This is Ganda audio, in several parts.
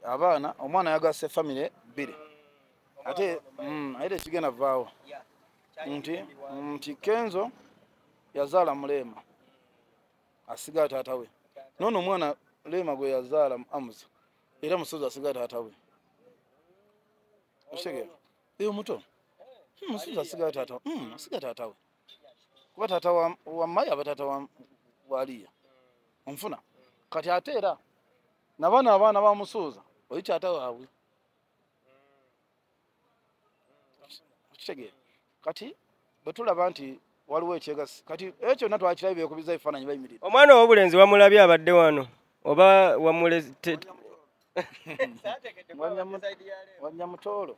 abaana omwana yagase family bbiri ate ate kigenda vaawo nti Kenzo yazaala Mulema asiga taata we nono omwana Lema gwe yazaala Amuza era Musozi asiga taata we oshege eyo muto Musozi asiga taata we kuba taata wa Maya batata wa Aliya onfuna kati ate era nabana abaana ba Musozi oyi taata waabwe oshege kati betulaba nti waliwo ekyegasi kati ekyo natwe akirabye kubiza ifananyi bayimirira omwana w'obulenzi wamulabye abadde wano oba wamuleze Wanyamutolo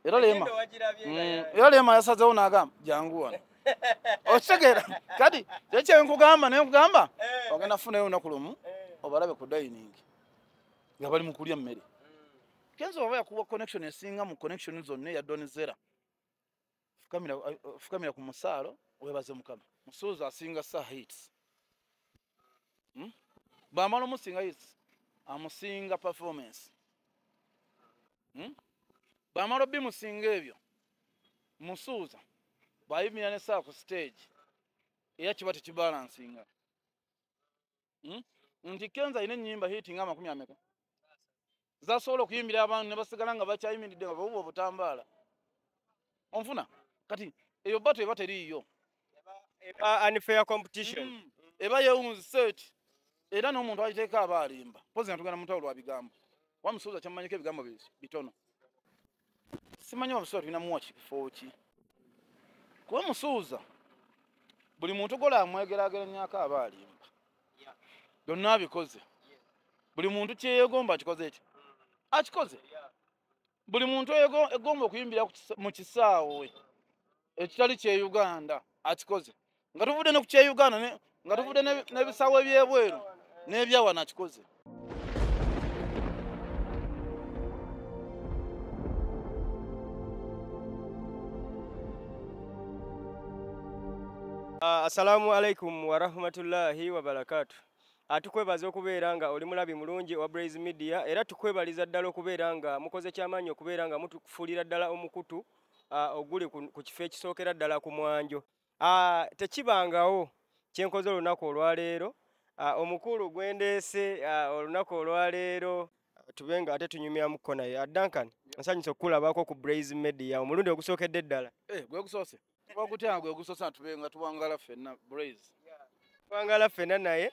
era Lema yasazeewo n'agamba jangu wano okitegera kati ekyo nkugamba naye nkugamba ogenda funayo olunaku lumu obalabe ku dining nga bali mu kulya mmere Kenzo oba yakuba connection esinga mu connection zonna ya Donizera fukamira ku musaalo webaze Mukama Musozi asinga sa hits bamala omusinga hits amusinga performance bamala bimusinga ebyo Musozi bayimira ne saa ku stage era kiba tekibalansinga nti Kenzo alina ennyimba hiti nga 40 zasobola okuyimbira abantu ne basigala nga bakyayimiridde nga babuba obutambaala onfuna kati eyo bato eba teriiyo unfair competition eba yewunzi set era n'omuntu agiteeka aba alimba pozi natugenda mutawolo wa bigambo wa Musozi kyamanyiko ebigambo bitono simanyi Musozi tulina muwa kifo ki kuba Musozi buli muntu gola amwegerageranyako aba alimba byonna abikoze buli muntu kyeyegomba akikoze ekyo akikoze buli muntu egomba okuyimbira mu kisaawe ekitali kye Uganda akikoze nga tuvudde ne ku kye Uganda nga tuvudde n'ebisaawe ebyebweru n'ebyawana akikoze Assalamu alaikum wa rahmatullahi wa barakatuh. Atukwebaza okubeera nga oli mulabi mulungi wa Blaze Media era tukwebaliza ddala okubeera nga mukoze kyamaanyi okubeera nga mutufuulira ddala omukutu oguli ku kifo ekisookera ddala ku mwanjo. Tekibangawo kyenkoze olunaku olwaleero omukulu gwendeese olunaku olwaleero tube nga ate tunyumyamuko naye Duncan nsanyusa okukulabako ku Blaze Media omulundi ogusookedde ddala gwe gusoose bagutya gwe gusoose tube nga tuwangala ffenna Blaze tuwangala ffenna naye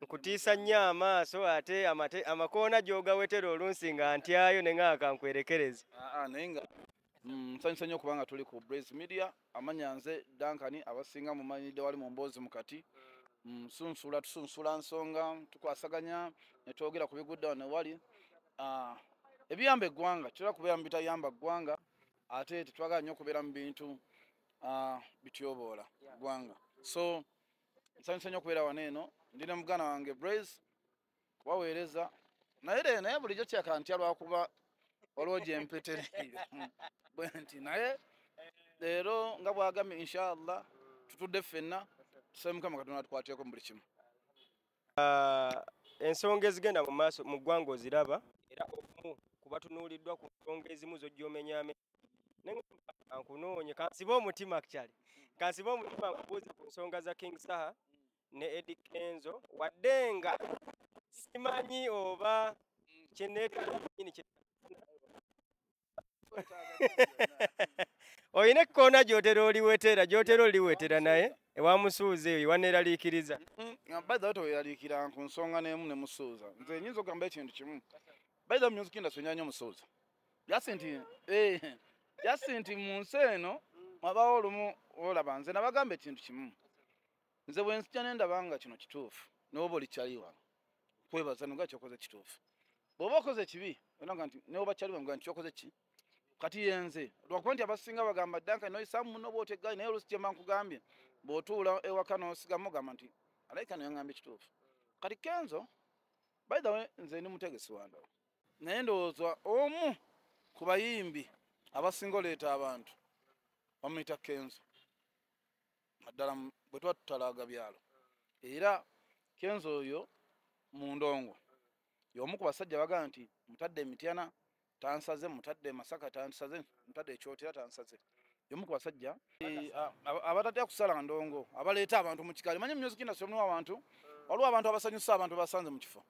nkutiisa nnyo amaaso ate amakoona gy'ogawetera olunsi nga ntyayo ne nga kankwerekereze naye nga nsanyusa nnyo kubanga tuli ku Blaze Media amanya nze Duncan abasinga mumanyidde wali mu mboozi mukati tusunsula nsonga tukwasaganya ne twogera ku biguddawo ne wali ebiyamba eggwanga kitera kubeera mu bitayamba ggwanga ate tetwagala nnyo okubeera mu bintu bityoboola ggwanga so nsanyusa nnyo okubeera wano eno ndi ne muganda wange Blaze kubaweereza naye bulijjo kyakantya lwakuba waliwo gye mpetereire bwe nti naye leero nga bwagambye inshallah tutudde ffenna tusabe Mukama Katonda tukwatireko mu buli kimu ensonga ezigenda mu maaso mu ggwanga oziraba era omu kubatunuuliddwa ku nsonga ezimu zojjomenyaamenya kankunoonye kansibe omutima kyali kansibe omutima nkubuuze ku nsonga za King Saha ne Eddie Kenzo wadde nga simanyi oba oyina ekkoona gy'otera oliwetera naye ewa Musuuza eyo ewaneeraliikiriza bayita toweraliikira ku nsonga n'emu ne Musuuza nze nyinza okugamba ekintu kimu bayita music industry nnyo Musuuza jasi nti mu nsi eno mwabaawo olumu olaba nze nabagamba ekintu kimu nze bwe nsijja ne ndaba nga kino kituufu n'oba oli kyali wano kwebaza nga kyokoze kituufu bw'oba okoze kibi olanga nti n'oba kyali wano nti kyokoze ki kati yenze lwakuba nti abasinga bagamba Duncan noyisamu muno bw'oteggayi naye olusi kyemba nkugambye bw'otuula ewaka n'osigamu ogamba nti alayika naye ngambye kituufu kati Kenzo by the way nze ndi mutegesi wanda naye ndowooza omu ku bayimbi abasinga oleeta abantu bamuyita Kenzo naddala bwe tuba tutalaga byalo era Kenzo oyo mu ndongo y'omu ku basajja bagamba nti mutadde Mityana tansaze, mutadde Masaka tansaze, mutadde Ekyotera tansaze. Y'omu ku basajja abatatya kusala ndongo abaleeta abantu mu kikaali. Manyi music industry mulimu abantu, waliwo abantu abasanyusa abantu basanze mu kifo.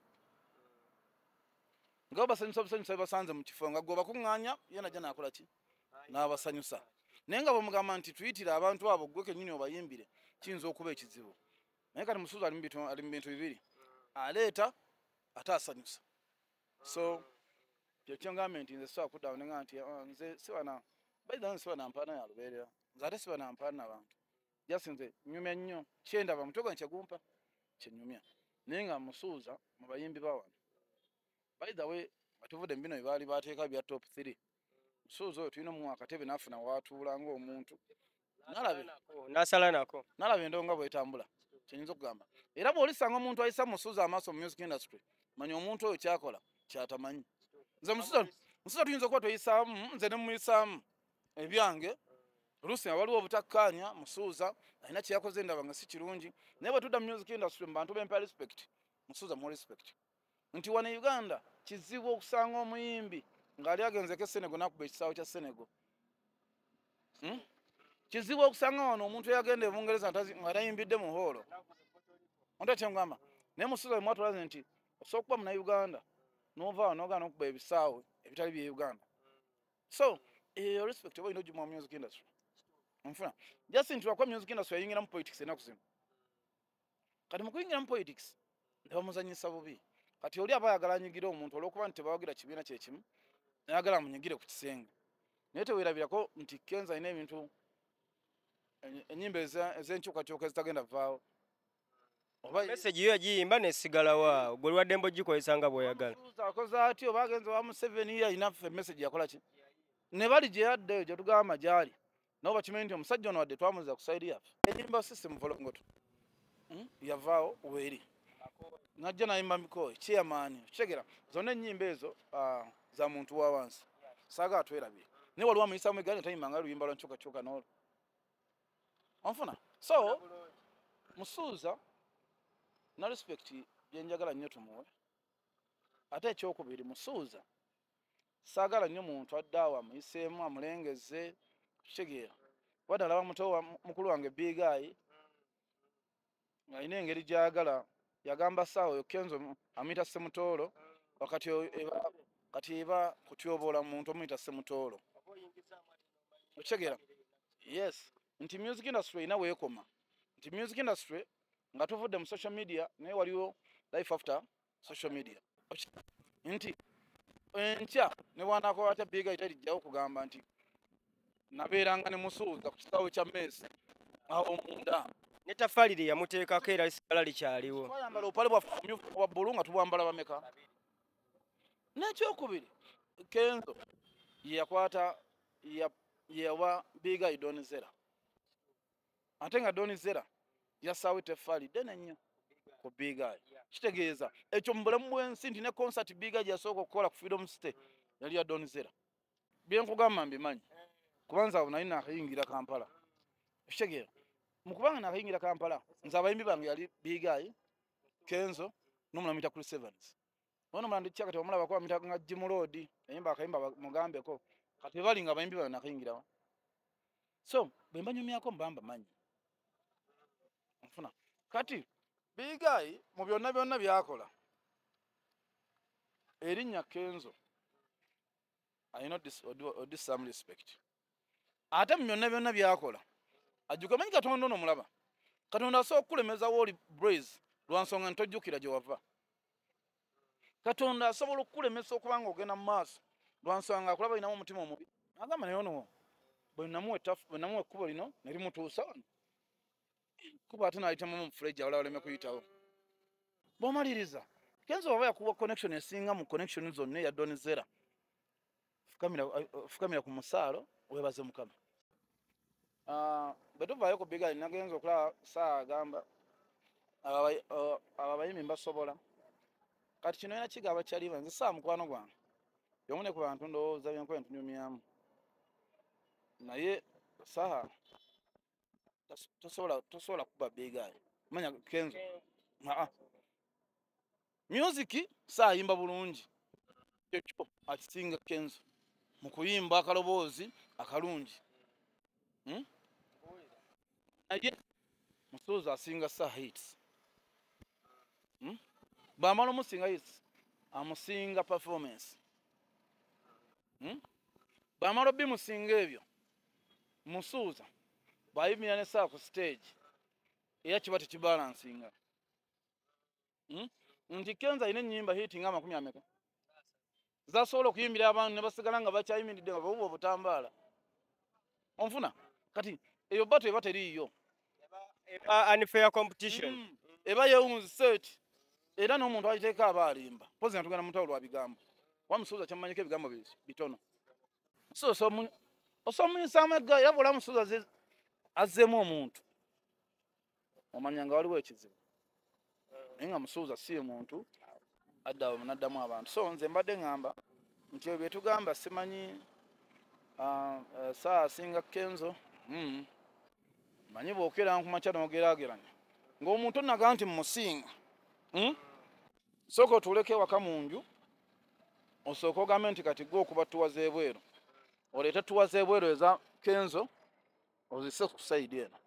Nga basanyusa basanze mu kifo nga gwe bakuŋŋaanya ye najja n'akola ki? N'abasanyusa. Naye nga bamugamba nti tuyitire abantu abo gwe kennyini obayimbire kiyinza okuba ekizibu. Naye kati Musuuza ali mu bintu bibiri, aleeta ate asanyusa. So kyekyo ngambe nti nze sisobola kuddawo ne nga nti nze siwana siba nampaana ya lubeerera, nze ate siba nampaana abantu. Just nze nnyumya nnyo kyendaba mutwe gwange kyegumpa kyennyumya. Naye nga Musuuza mu bayimbi ba wano, by the way nga tuvudde mu bino bye baali bateeka bya top 3, Musuuza oyo tulina mu akatebe n'afuna w'atuula ng'omuntu. N'asala nako. Nalaba endonga bw'etambula, kyenyinza okugamba. Era bw'olisanga omuntu ayisa Musuuza amaaso mu music industry, manya omuntu oyo kyakola kyatamanyi. Nze Musuuza tuyinza okuba tuyisaamu, nze ne muyisaamu ebyange. Oluusi nga waliwo obutakkaanya, Musuuza alina kye yakoze ndaba nga si kirungi. Naye bwe tudda mu music industry mu bantu b'empa respect, Musuuza mu respect. Nti wano Uganda kizibu okusanga omuyimbi ng'ali agenzeko e Senegal n'akuba ekisaawe kya Senegal. Kizibu okusanga wano omuntu eyagenda e Bungereza nga tayimbidde mu hoolo. Onta kyengamba. Naye Musuuza mwatulaze nti osobola okuba Munnayuganda n'ova wano n'ogaana okuba ebisaawe ebitali bye Uganda. So respect oba olina ogimuwa music industry. Onfuna. Just nti lwakuba music industry yayingira mu politics ennaku zino. Kati mu kuyingira mu politics ne bamuzannyisa bubi. Kati oli aba ayagala anyigira omuntu olw'okuba nti tebawagira kibiina kye kimu, ayagala amunyigire ku kisenge. Naye teweerabirako nti Kenzo alina ebintu ennyimba ez'enkyukakyuka ezitagenda vaawo. Message yo yagiyimba n'esigala wa gwe lwadde mboggikozesa nga bw'oyagala. Akoze ati oba agenze wa Museveni alina message yakola ki? Ne bali gye yadde gye tugamba gyali. Nabo bakimanyi nti omusajja ono wadde twamuziza ku sayidi yaffe. Ennyimba system volongoto. Yavaawo weeri. Najja nayimba Mikoyi, chairman, kitegeera. Zonna ennyimba ezo za muntu wa wansi. Saaga atwerabire. Naye waliwo amuyisaamu egaali tayimbanga luyimba lwa nkyukakyuka n'olwo. Onfuna? So, Musuuza na respect bye njagala nnyo tumuwe. Ate ekyokubiri Musuuza saagala nnyo muntu adde awo amuyiseemu amulengeze, kitegeera. Wadde alaba muto wa mukulu wange Big Eye ng'alina engeri gy'ayagala. Yagamba ssaawa oyo Kenzo amuyita Ssemutoolo, kati eba kutyoboola muntu omuyita Ssemutoolo. Okitegeera? Yes. Nti music industry erina weekoma. Nti music industry nga tuvudde mu social media naye waliwo life after social media. Nti enkya ne bw'anaako atya Big Eye talijjawo kugamba nti nabeeranga ne Musuuza ku kisaawe kya Messi awo munda. Ne taffaali lye yamuteekako era lisigala likyaliwo. Twayambala obupale bwa bbulu nga tubwambala bameka. N'ekyokubiri Kenzo ye yakwata yewa Big Eye Donizera. Ate nga Donizera yassaawo etteffaali ddene nnyo ku Big Eye. Kitegeeza ekyo mu bulamu bw'ensi nti ne concert Big Eye yasooka okukola ku Freedom City yali ya Donizera. Bye nkugamba mbimanyi kubanza abo nali nakayingira Kampala. Kitegeera mukubanga nakayingira Kampala nze abayimbi bange yali Big Eye, Kenzo n'omulamita Chris Evans. Ono mulandi kyakati omulaba kwa mita nga Jim Road yayimba akayimba mugambeko kati bali nga abayimbi bange nakayingira. So bwe mbanyumyako mbamba manyi. Nfuna kati Big Eye mu byonna byakola erinnya Kenzo alina some respect. Ate mu byonna byakola ajjuka manyi Katonda ono mulaba. Katonda asobola okukulemeza woli Blaze lwansonga ntojjukira gye wava. Katonda asobola okukulemesa okubanga ogenda mu maaso lwansonga akulaba alinamu omutima omubi. Agamba naye ono bwe namuwa ekkubo lino ne limutuusa wano. Kuba ate n'ayitamu mu fuleja awala baleme kuyitawo. Bw'omaliriza Kenzo baba yakuwa connection esinga mu connection zonna ya Donizera. Fukamira ku musaalo weebaze Mukama. Bwe tuvaayo ku Big Eye nagenza okulaba saa agamba abayimbi mbasobola. Kati kino era kigaba kyaliba nze saa mukwano gwange. Y'omu ne ku bantu ndowooza byenkuba ntunyumyamu. Naye saa tosobola kuba Big Eye. Manya Kenzo. music saayimba bulungi ekyo akisinga Kenzo mu kuyimba akaloboozi akalungi naye Musuuza asinga saa hits bw'amala omusinga hits amusinga performance bw'amala bimusinga ebyo Musuuza bw'ayimira ne saa ku stage era kiba tekibalansinga nti Kenzo alina ennyimba hiti nga 40 zasobola okuyimbira abantu ne basigala nga bakyayimiridde nga babuba obutambaala onfuna kati eyo bato eba teriiyo unfair competition eba yewunzi set era n'omuntu agiteeka aba alimba pozi natugenda mutawulo wa bigambo wa Musuuza kyamumanyiko ebigambo bitono so osomunyisaamu egga era bw'ola Musuuza azzeemu omuntu omanya nga waliwo ekizibu naye nga Musuuza si muntu addawo naddamu abantu so nze mbadde ngamba nti ebyo byetugamba simanyi saa asinga Kenzo manyi bw'okeera nkumakya n'ogeraageranya ng'omuntu onaga nti mmusinga sooka otuuleko ewaka mu nju osooka ogambe nti kati gwe okuba tuwaza ebweru oleete tuwaza ebweru eza Kenzo ozise ku sayidi eno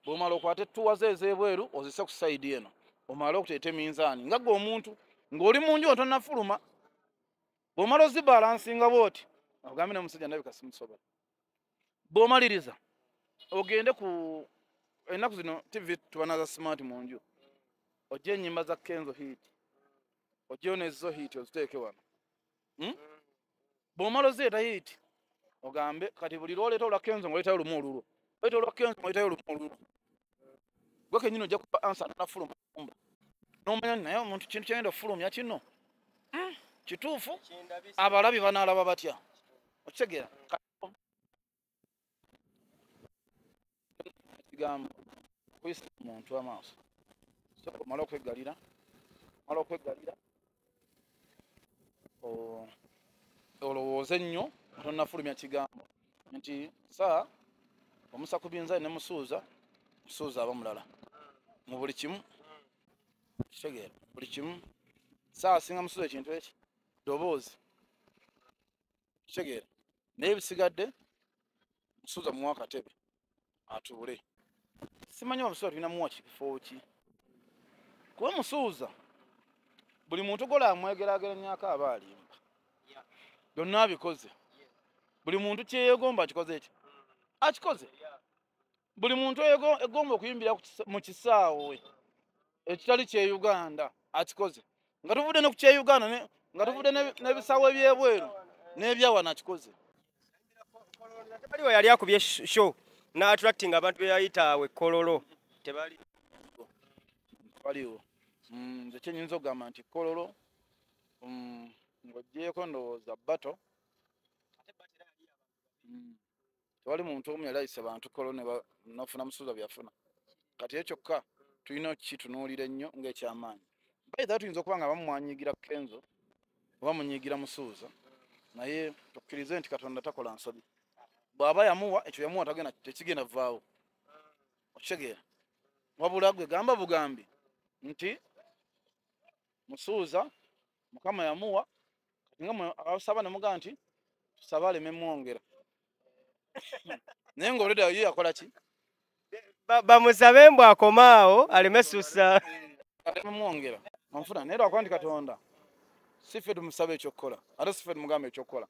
bw'omala okwate tuwaza ez'ebweru ozise ku sayidi eno omala okuteeta eminzaani nga gwe omuntu ng'oli mu nju otonnafuluma bw'omala ozibalansinga bw'oti ogambe ne musajja ndabika simusobola bw'omaliriza ogende ku ennaku zino TV tubanaza smart mu nju ojje ennyimba za Kenzo hit ojjeyo nezo hit oziteeke wano bw'omala ozireeta hit ogambe kati buli lw'oleeta olwa Kenzo ng'oleetayo lumu olulwo oleeta olwa Kenzo ng'oleetayo lumu olulwo gwe kennyini ojja kuba ansa nafuluma n'omanya naye omuntu kintu kyagenda okufulumya kino kituufu abalabi banaalaba batya okitegeera kigambo kuyisa omuntu amaaso so omala okwegalira olowooze nnyo tonnafulumya kigambo nti saa omusa ku binzaali ne Musuuza aba mulala mu buli kimu kitegeera buli kimu saa asinga Musuuza ekintu eki ddoboozi kitegeera naye bisigadde Musuuza muwa akatebe atuule simanyi Musuuza tulina muwa kifo ki kuba Musuuza buli muntu gola amwegeraageranyako aba alimba byonna abikoze buli muntu kyeyegomba akikoze eki akikoze buli muntu egomba okuyimbira mu kisaawe ekitali kye Uganda akikoze nga tuvudde ne ku kye Uganda nga tuvudde n'ebisaawe by'ebweru n'ebyawano akikoze tebaliwo yali akubye show na attracting abantu be yayita awe Kololo tebaliwo nze kyenyinza okugamba nti Kololo ng'oggyeeko ndowooza bato tewali muntu omu yali ayise bantu Kololo ne nafuna Musuuza byafuna kati ekyokka tulina okukitunuulira ennyo ng'ekyamaanyi bayita tuyinza okuba nga bamumwanyiigira Kenzo oba munyiigira Musuuza naye tukkirize nti Katonda takola nsobi bw'aba yamuwa ekyo yamuwa tekigenda vaawo okitegeera wabula gwe gamba bugambi nti Musuuza Mukama yamuwa kati nga abasaba ne mugamba nti tusaba aleme mwongera naye ng'oleda ye yakola ki bamusabe mbw akomaawo aleme sussa aleme mwongera onfuna naye lwakuba nti Katonda si ffe tumusabe ekyokukola ate si ffe tumugamba ekyokukola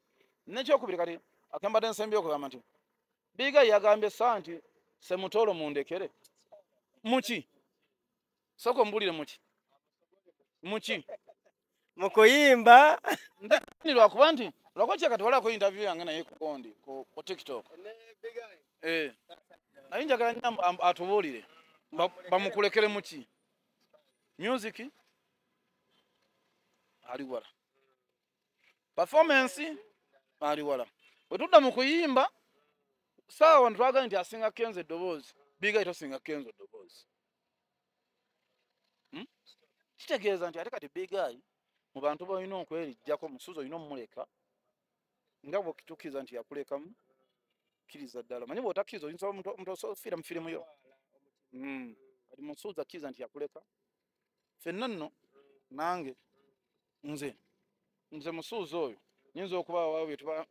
nekyokubiri kati akembadde nsembyeyo okugamba nti Biga yagambye saa nti Semutoolo mundekere muki soko mbulire muki mu kuyimba ndani lwakuba nti lwakuba kya kati walako interview yange naye kukondi ku TikTok naye njagala nnyo atubuulire bamukulekere muki music ali wala performance ali wala bwe tudda mu kuyimba saawa ntwagala nti asinga Kenzo eddoboozi Biga itosinga Kenzo eddoboozi kitegeeza nti ate kati Biga mu bantu balina okwerijjako Musuuza olina omuleka nga bw'okituukiriza nti yakulekamu kkiriza ddala manyi bw'otakkiriza oyinza omuntu osofiira mu firimu yo kati Musuuza kkiriza nti yakuleka ffenna nno nange nze musuuza oyo nyinza okuba waawo bye tuba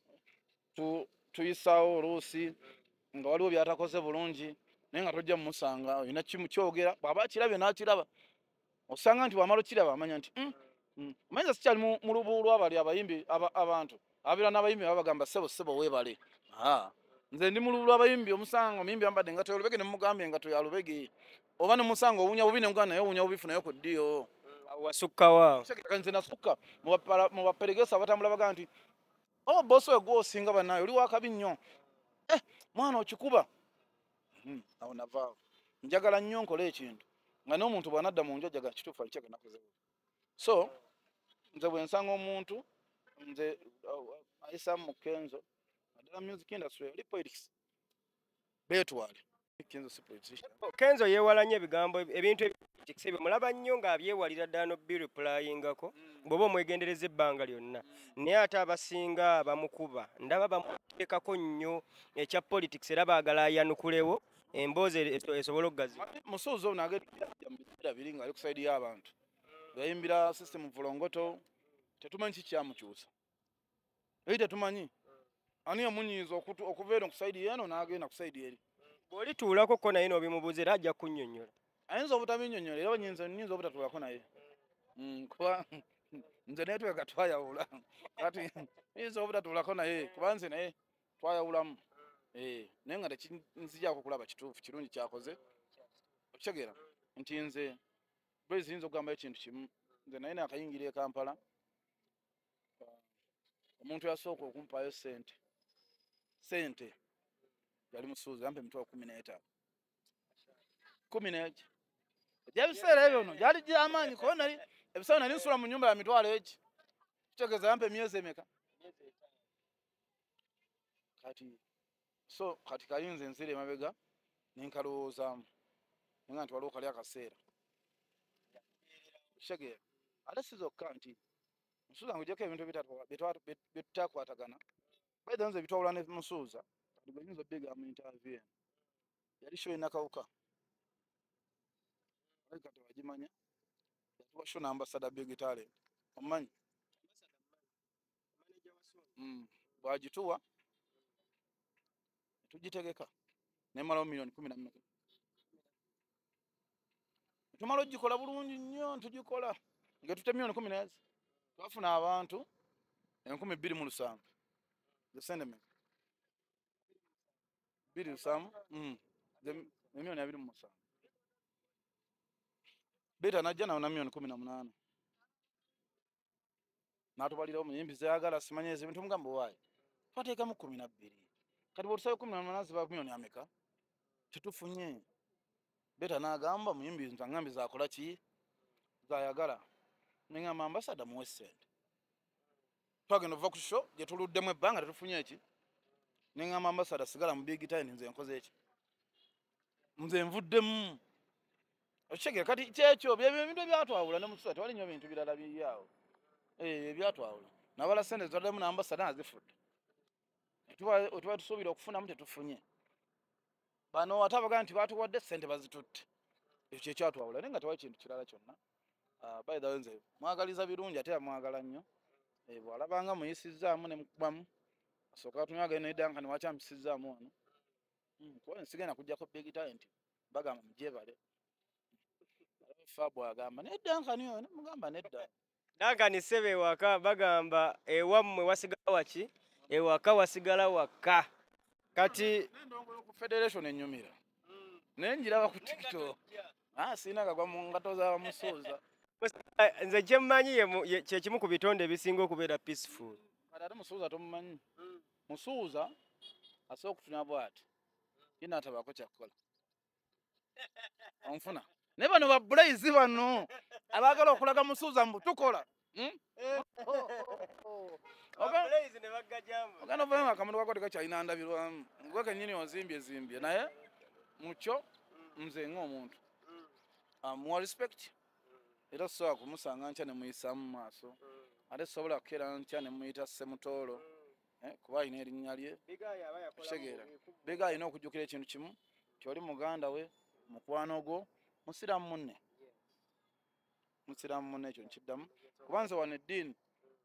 tuyisaawo oluusi nga waliwo byatakoze bulungi naye nga tojja mumusanga olina kimu kyogera bw'aba akirabye n'akiraba osanga nti wamala okiraba amanya nti omanyiza sikyali mu lubuulu abali abayimbi abantu abeera n'abayimbi babagamba sebo weebale nze ndi mu lubuulu abayimbi omusanga omuyimbi ambadde engato y'olubege ne mumugambye engato ya lubege oba ne musanga owunya bubi ne mugamba naye owunya bubifu naye ku ddiyo wasukkawa nze nasukka mu baperegesa abatambula bagaa nti bosi we gwosinga bannaayo oli wakabi nnyo mwana okikuba awo navaawo njagala nnyo nkole ekintu nga n'omuntu bw'anadda mu nju ajagala kituufu alikyage nakoze so nze bwe nsanga omuntu nze ayisa mu Kenzo naddala music industry oli politics beetwale Kenzo si politician. Kenzo yeewalanye ebigambo ebintu ebyo mulaba nnyo ng'abyewalira ddala no bireplyingako bw'oba omwegendereza ebbanga lyonna naye ate abasinga bamukuba ndaba bamuteekako nnyo ekya politics era baagala ayanukulewo emboozi esobole okugazibwa musuuzi ono agenda mu biseera biri ng'ali ku sayidi y'abantu yayimbira system vulongoto tetumanyi kikyamukyusa eri tetumanyi ani yamunyiiza okuva eno ku sayidi yeeno n'agenda ku sayidi eri bw'olituulako ko naye n'obimubuuza era ajja kunnyonnyola ayinza obutabinyonnyola era nyinza obutatuulako naye kuba nze naye twega twayawula kati nyinza obutatuulako naye kuba nze naye twayawulamu naye nga tekinzijako kulaba kituufu kirungi kyakoze okitegeera nti nze bwezi yinza okugamba ekintu kimu nze naye nakayingira e Kampala omuntu yasooka okumpaayo sente yali musuuzi yampa emitwalo 15 11 ebyabiseera ebyo no gyali gy'amaanyi kuba nali ebiseera nali nsula mu nnyumba ya mitwalo egi kitegeeza yampa emyezi emeka kati kayinza enzira emabega nenkalowoozaamu nga nti waliwo kali akaseera kitegeera ate si zokka nti musuuza ng'ogyeko ebintu byetutakwatagana baida nze bitwawula ne musuuza kati gwe nyinza obbiga mu interview yali show enakawuka kati wagimanya yatuwa show n'ambassador big talent omumanyi bwagituwa tugitegeka nemalawo milioni 10 tumala ogikola bulungi nnyo ntugikola nga tute milioni 10 twafuna abantu 27,000 zesendeme 27 milioni 27 beta najja nawo na milioni 18 natubalirawo muyimbi zayagala simanye ebintu mugambo waayo twateekamu 12 kati bwotusayo 18 ziba milioni ameka tetufunye beta n'agamba muyimbi ntangambi zakola ki zayagala nengamba ambassador muwe ssente twagenda ova ku show gye tuluddemu ebbanga tetufunye eki nengamba ambassador sigala mu big time nze nkoze eki nze nvuddemu okitegeera kati kyekyo byebintu ebyatwawula ne mususa tewali nnyo bintu birala biryawo ebyatwawula nabala ssente zitaddemu n'ambassador nazifudde otuba tusuubira okufunamu tetufunye bano ate abagaa nti batuwadde ssente bazitutte ekyo kyekyatwawula naye nga tewali kintu kirala kyonna by the way nze mwagaliza birungi ate amwagala nnyo bw'alabanga muyisizzaamu ne mukubamu asooka atunywagane naye Duncan wakyampisizaamu wano kuba nsigenda kujjako big talent bagamba mugyebale Fabu agamba naye Duncan oyo nemugamba nedda Duncan ssebe ewaka bagamba ewammwe wasigala waki ewaka wasigala waka kati nendongolo ku federation ennyumira naye njiraba ku TikTok siina kagwa mu ngato za musuuza nze kyemmanyi kyekimu ku bitonde ebisinga okubeera peaceful kati ate musuuza tomumanyi musuuza asobola okutunya bw'ati yina atabaako kyakukola onfuna naye bano babulaizi bano abaagala okulaga musuuza mbu tukola ogenda ovaayo akamuntu kako tekakyalina ndabirwamu gwe kennyini onzimbyezimbye naye mukyo nze ng'omuntu muwa respect era sobola kumusanga nkya ne muyisaamu mu maaso ate sobola kukeera nkya ne muyita Ssemutoolo kuba alina erinnya lye kitegeera bega alina okujjukira ekintu kimu nti oli muganda we mukwano gwo musiraamu munne musiraamu munne ekyo nkiddamu kubanza wano eddiini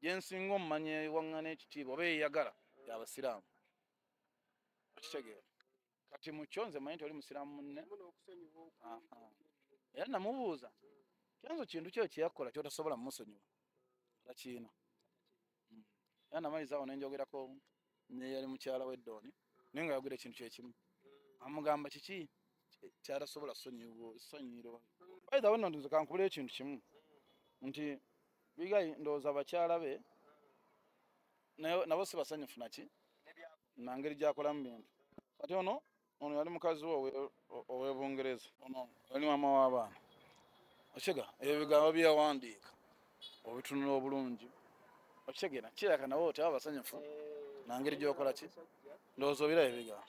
gyensinga omumanya ewaŋŋana ekitiibwa oba eyagala yabasiraamu okitegeera kati mukyo nze manyi nti oli musiraamu munne era namubuuza kyanzo kintu kyo kyeyakola kyotasobola mumusonyiwa takiina era namaliriza awo nenjogerako neyali mukyala w'eddooni naye nga yogera ekintu kyekimu amugamba kiki kyatasobola sonyiirwa baitha wenno nze kankubulira ekintu kimu nti bigayi ndowooza bakyala be nabo si basanyufu naki nangeri gyakolamu bintu kati ono yali mukazi we ow'Ebungereza ono yali maama w'abaana okitega ebyo bigambo byeyawandiika obitunula obulungi okitegeera kiraka nabo tebaba basanyufu nangeri gyokola ki ndowooza obira ebigambo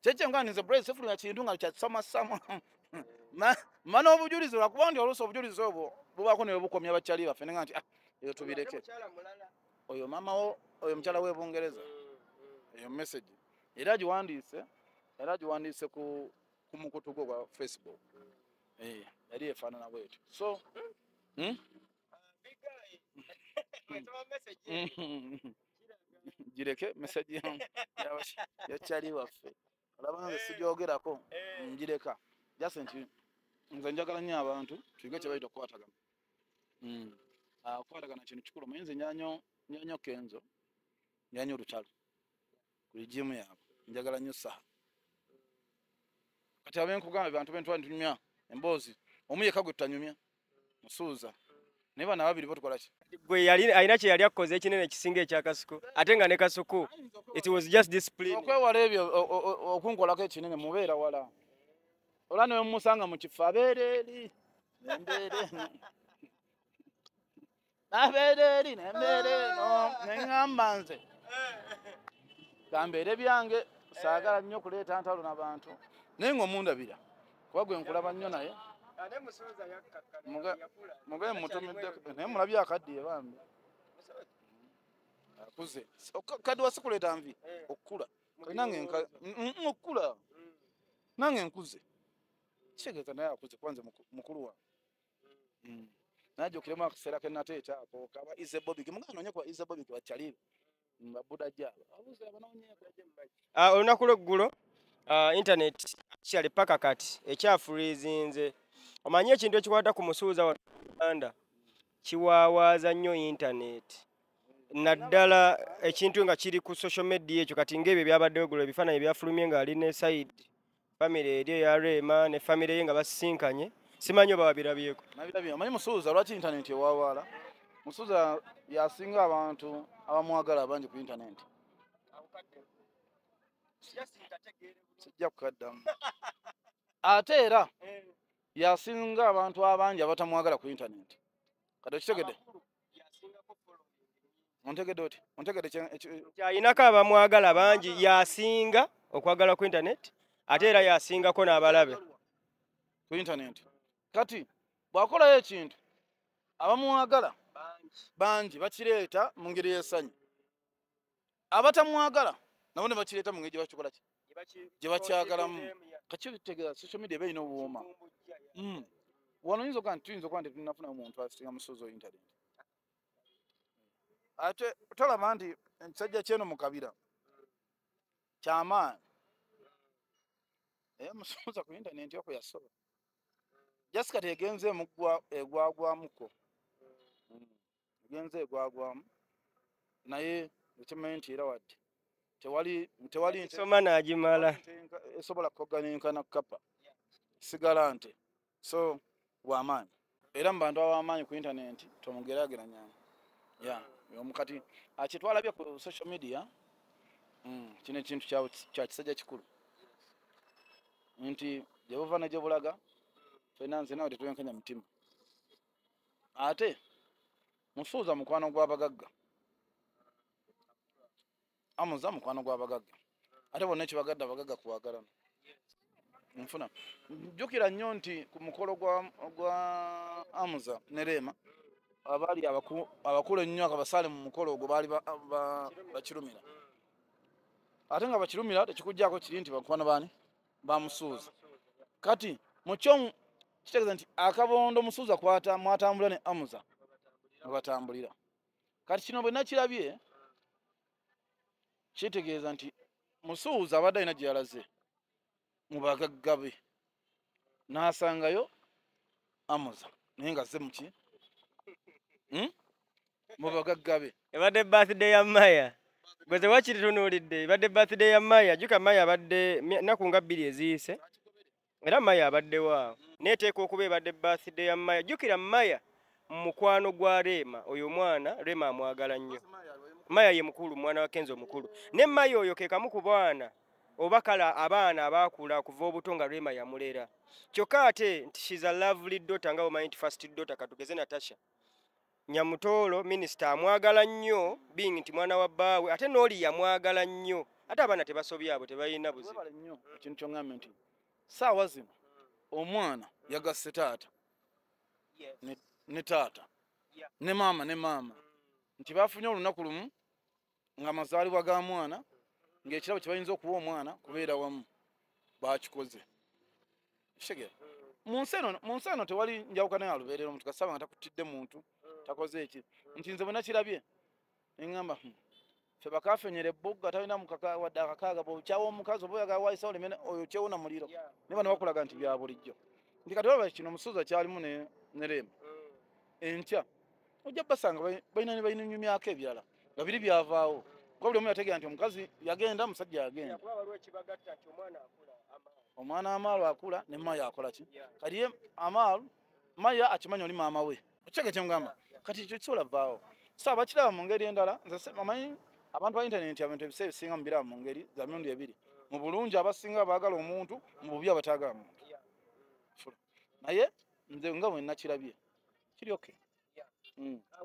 kyekyenganinze Brace sifulumya kintu nga kyasamasama mana obujulizi lwakuba nti oluusi obujulizi obwo bubaako ne bukomya bakyali baffe nenga nti eyo tubireke oyo maama wo oyo mukyala w'Ebungereza eyo message era giwandiise ku mukutu gwo gwa Facebook yali efaanana bwetyo so gireke message yakyali baffe olaba nze sijyogerako ngireka jase nti nze njagala nnyo abantu tuyige kye bayita okukwatagana okukwatagana kintu kikulu naye nze nyanyo kenzo nyanyo olutalo kuli jimu yaabwe njagala nnyo saha kati abenkugamba abantu bentwala ntunyumya emboozi omu yekka gwe tutanyumya musuuza naye bana babiri bo tukola ki gwe alina kye yali akoze ekinene ekisinga ekyakasuku ate nga ne kasuku it was just discipline okwewala ebyo okunkolako ekinene mubeera wala ola ne mumusanga mu kifo abeera eri nembeera eno neŋŋamba nze gambeere byange saagala nnyo okuleeta ntalo n'abantu naye ng'omundabira kuba gwe nkulaba nnyo naye mugaye mutumidde naye mulabye akaddiye bambi akuze kaddi wasikuleeta nvi okukula okukula nange nkuze kitegeeza naye akuze kwanze mukulu wange najjukiremu akaseera kenateeta ako kaba Ize Bobby muganda noonye kuba Ize Bobby kebakyalibe babuda gyabo abuze abanoonyeeko olunaku lw'eggulo internet kyali paka kati ekyafuliizinze omanyi ekintu ekikwata ku musuuza wa Uganda kiwaawaaza nnyo internet naddala ekintu nga kiri ku social media ekyo kati ng'ebyo byabaddewo eggulo ebifaananyi byafulumye ng'ali ne Said famire eri eya Rema ne famire ye nga basisinkanye simanyi oba babirabyeko nabirabye omanyi musuuza lwaki internet ewaawaala musuuza yasinga abantu abamwagala abangi ku internet sijja kukaddamu ate era yasinga abantu abangi abatamwagala ku internet kati okitegedde ontegedde oti ontegedde kyayinako abamwagala bangi yasinga okwagala ku internet ate era yasingako n'abalabe ku internet kati bw'akolayo ekintu abamwagala bangi bakireeta mu ngeri y'essanyu abatamwagala nabo ne bakireeta mu ngeri gye bakikola ki gye bakyagalamu kakyo bitegeeza social media eba erina obuwooma wano oyinza okuba nti tuyinza okuba nti tunafunamu muntu asinga musuuza o internet ate tolaba nti ekisajja kyeno mu kabira kyamaanyi musuuza ku internet okwo yasoba Jessica tegenze egwagwamuko egenze egwagwamu naye ekimanyi nti era wadde tewali soma n'agimala esobola kuganenkana kapa sigala nte so wamaanyi era mu bantu ab'amaanyi ku internet tomugeraageranyanga omukati akitwalabye ku social media kino ekintu kya kisajja kikulu nti gye buva ne gye bulaga ffenna nze nawe tetwenkanya mutima ate musuuza mukwano gw'abagagga amuza mukwano gw'abagagga ate bonna ekibagadde abagagga kuwagalana nfuna jjukira nnyo nti ku mukolo gwa amuza ne Rema abaali abakulu ennyo akabasaale mu mukolo ogwo baali bakirumira ate nga bakirumira tekikugjaako kiri nti bakwano baani bamusuuza kati mukyo kitegeeza nti akabondo Musuuza mwatambula ne Amuza mwebatambulira. Kati kino bwe nakirabye kitegeeza nti Musuuza abadde alina gye yalaze mu bagagga be n'asangayo Amuza naye nga azze muki mu bagagga be. Ebadde birthday ya Maya. Gwe wakitunuulidde ebadde birthday ya Maya. Jjuka Maya abadde nnaku nga 2 eziyise. Era Maya abadde waawo. Neeteeka okuba ebadde birthday ya Maya. Jjukira Maya mukwano gwa Rema. Oyo omwana Rema amwagala nnyo. Maya ye mukulu, mwana wa Kenzo mukulu. Ne Maya oyo ke kamu ku baana oba kala abaana abaakula kuva obuto nga Rema yamulera. Kyokka ate nti she's a lovely daughter nga omanyi nti first daughter katugeze Natasha. Nyamutoolo minisita amwagala nnyo being nti mwana wa bbaawe ate n'oli yamwagala nnyo ate abaana tebasobya abo tebalina buzibu. Webale nnyo ekintu ky'oŋŋambye nti saawa zino omwana yagasse taata ne taata ne maama nti bafunye olunaku lumu nga mazaalibwa ga mwana ng'ekirabo kye bayinza okuwa omwana kubeera wamu baakikoze. Kitegeera mu nsi eno tewali njawukana ya lubeerera omuntu kasaba nga takuttidde muntu takoze eki nti nze bwe nakirabye ne ŋŋamba ffe bakafenyera ebbugga talina mukaka wadde akakaaga bw'okyawa omukazi oba oyagala waayisa olemene oyo kyewuna muliro ne bano bakulaga nti bya bulijjo. Nti kati olaba kino Musuuza kyalimu ne Rema enkya ojja basanga balina myaka ebirala nga biri byavaawo kuba buli omu yategeera nti omukazi yagenda omusajja yagenda. Omwana Amaalu akula ne Maya akola ki kati ye Amaalu Maya akimanya oli maama we okitege kyemugamba kati ekyo kisobola vaawo. So abakiraba mu ngeri endala nze amanyi abantu ba internet abantu ebiseera ebisinga mu biraba mu ngeri za mirundi ebiri mu bulungi abasinga baagala omuntu mu bubi abataagala muntu naye nze nga bwe nakirabye kiri okay.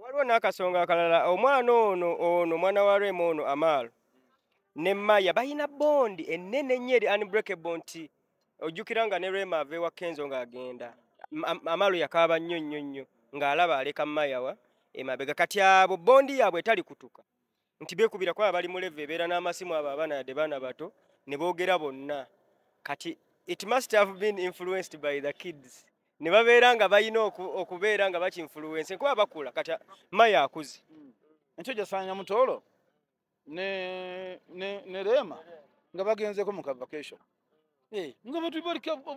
Waliwo n'akasonga akalala omwana ono mwana wa Rema ono Amaalu ne Maya balina bondi ennene nnyo eri unbreakable nti ojjukira nga ne Rema ava ewa Kenzo ng'agenda Amaalu yakaaba nnyo ng'alaba aleka Maya wa emabega kati abo bondi yaabwe etali kutuka nti beekubira kwaba bali mu leve ebeera n'amasimu abo abaana yadde baana bato ne boogera bonna kati it must have been influenced by the kids ne babeera nga balina okubeera nga bakinfluence kuba bakula kati Maya akuze. Ekyo gyasaanya Nyamutoolo ne Rema nga bagenzeko mu vacation nga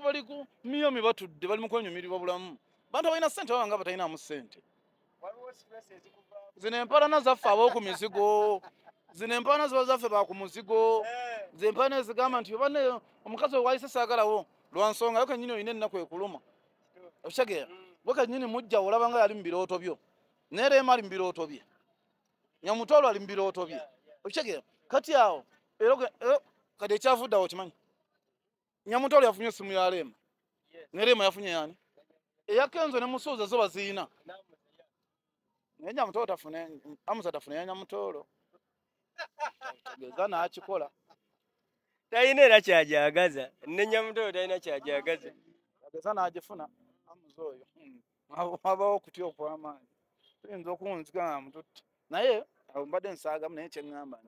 bali ku Miami batudde bali mu kwenyumirwa bulamu bantu balina ssente baba nga batalinamu ssente. Zino empalana zaffe ab'oku mizigo zino empalana ziba zaffe ba ku muzigo zempalana ezigamba nti bane omukazi owayise saagalawo lwa nsonga yo kennyini olina ennaku ekuluma okitegeera bwe kennyini mujja olaba nga yali mu birooto byo ne Rema ali mu birooto bye Nyamutoolo ali mu birooto bye okitegeera kati awo kati ekyavudde awo kimanyi Nyamutoolo yafunye essimu ya Rema ne Rema yafunye yani eya Kenzo ne Musuuza zo baziina naye Nyamutoolo tafune Amuza tafune ya Nyamutoolo tegeeza n'akikola talina era kyajagaza ne Nyamutoolo talina kyajagaza tegeeza n'agifuna Amuza oyo wabawo okutya okw'amaanyi tuyinza okunzika nga mututte naye awo mbadde nsaagamu naye kyeŋŋamba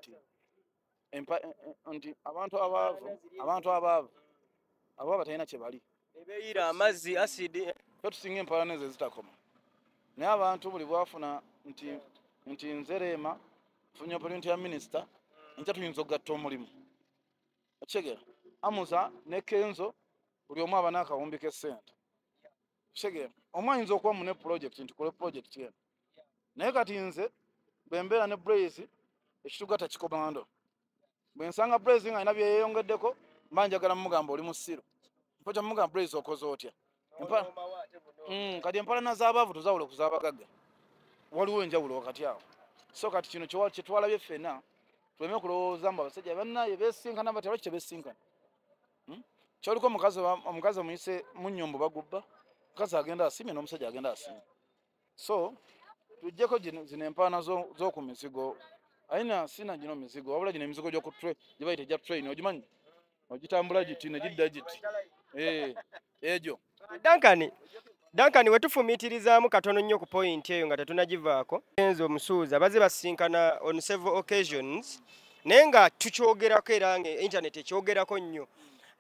nti abantu abaavu abo batalina kye bali ebeeyira amazzi asidi fe tusinga empalana ezo ezitakoma naye abantu buli bwafuna nti nze Rema funye opportunity ya minisita enkya tuyinza okugatta omulimu okitegeera Amuza ne Kenzo buli omu aba n'akawumbi k'essente okitegeera omu ayinza okuba mu ne pulojekiti nti kole pulojekiti eno naye kati nze bwe mbeera ne Blaze ekitugatta kikomando bwe nsanga Blaze nga alina byeyeyongeddeko mba njagala mugamba oli mu ssiru mpo kya mugamba Blaze okoze otya kati empalana z'abaavu tuzawule ku z'abagagga waliwo enjawulo wakati awo so kati kino kye twalabye ffenna tuleme kulowooza mbu abasajja bannaye beesinkana batya lwaki tebeesinkana kyoliko omukazi omuyise mu nnyombo bagubba omukazi agenda asimye n'omusajja agenda asimye so tujjeko zino empalana z'oku mizigo ayina sina gino mizigo wabula gino emizigo gye bayita egya train ogimanyi ogitambula giti ne gidda giti egyo Duncan wetufumiitirizaamu katono nnyo ku point eyo nga tetunagivaako Kenzo Musuuza baze basinkana on several occasions naye nga tukyogerako era nga internet ekyogerako nnyo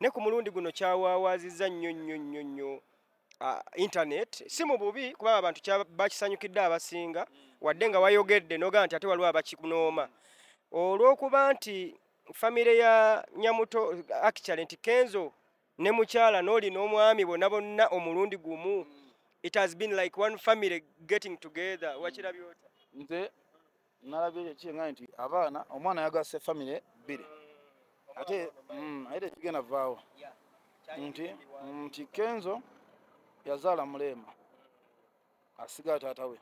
ne ku mulundi guno kyawaawaazizza nnyo internet si mu bubi kuba abantu bakisanyukidde abasinga wadde nga wayogedde noga nti ate waliwo abakikunooma olw'okuba nti famire ya Nyamuto actually nti Kenzo ne mukyala n'oli n'omwami bonna omulundi gumu it has been like one family getting together wakirabye ota nze nalabye ekinga nti abaana omwana yagasse famire bbiri ate ate kigenda vaawo nti Kenzo yazaala Mulema asiga taata we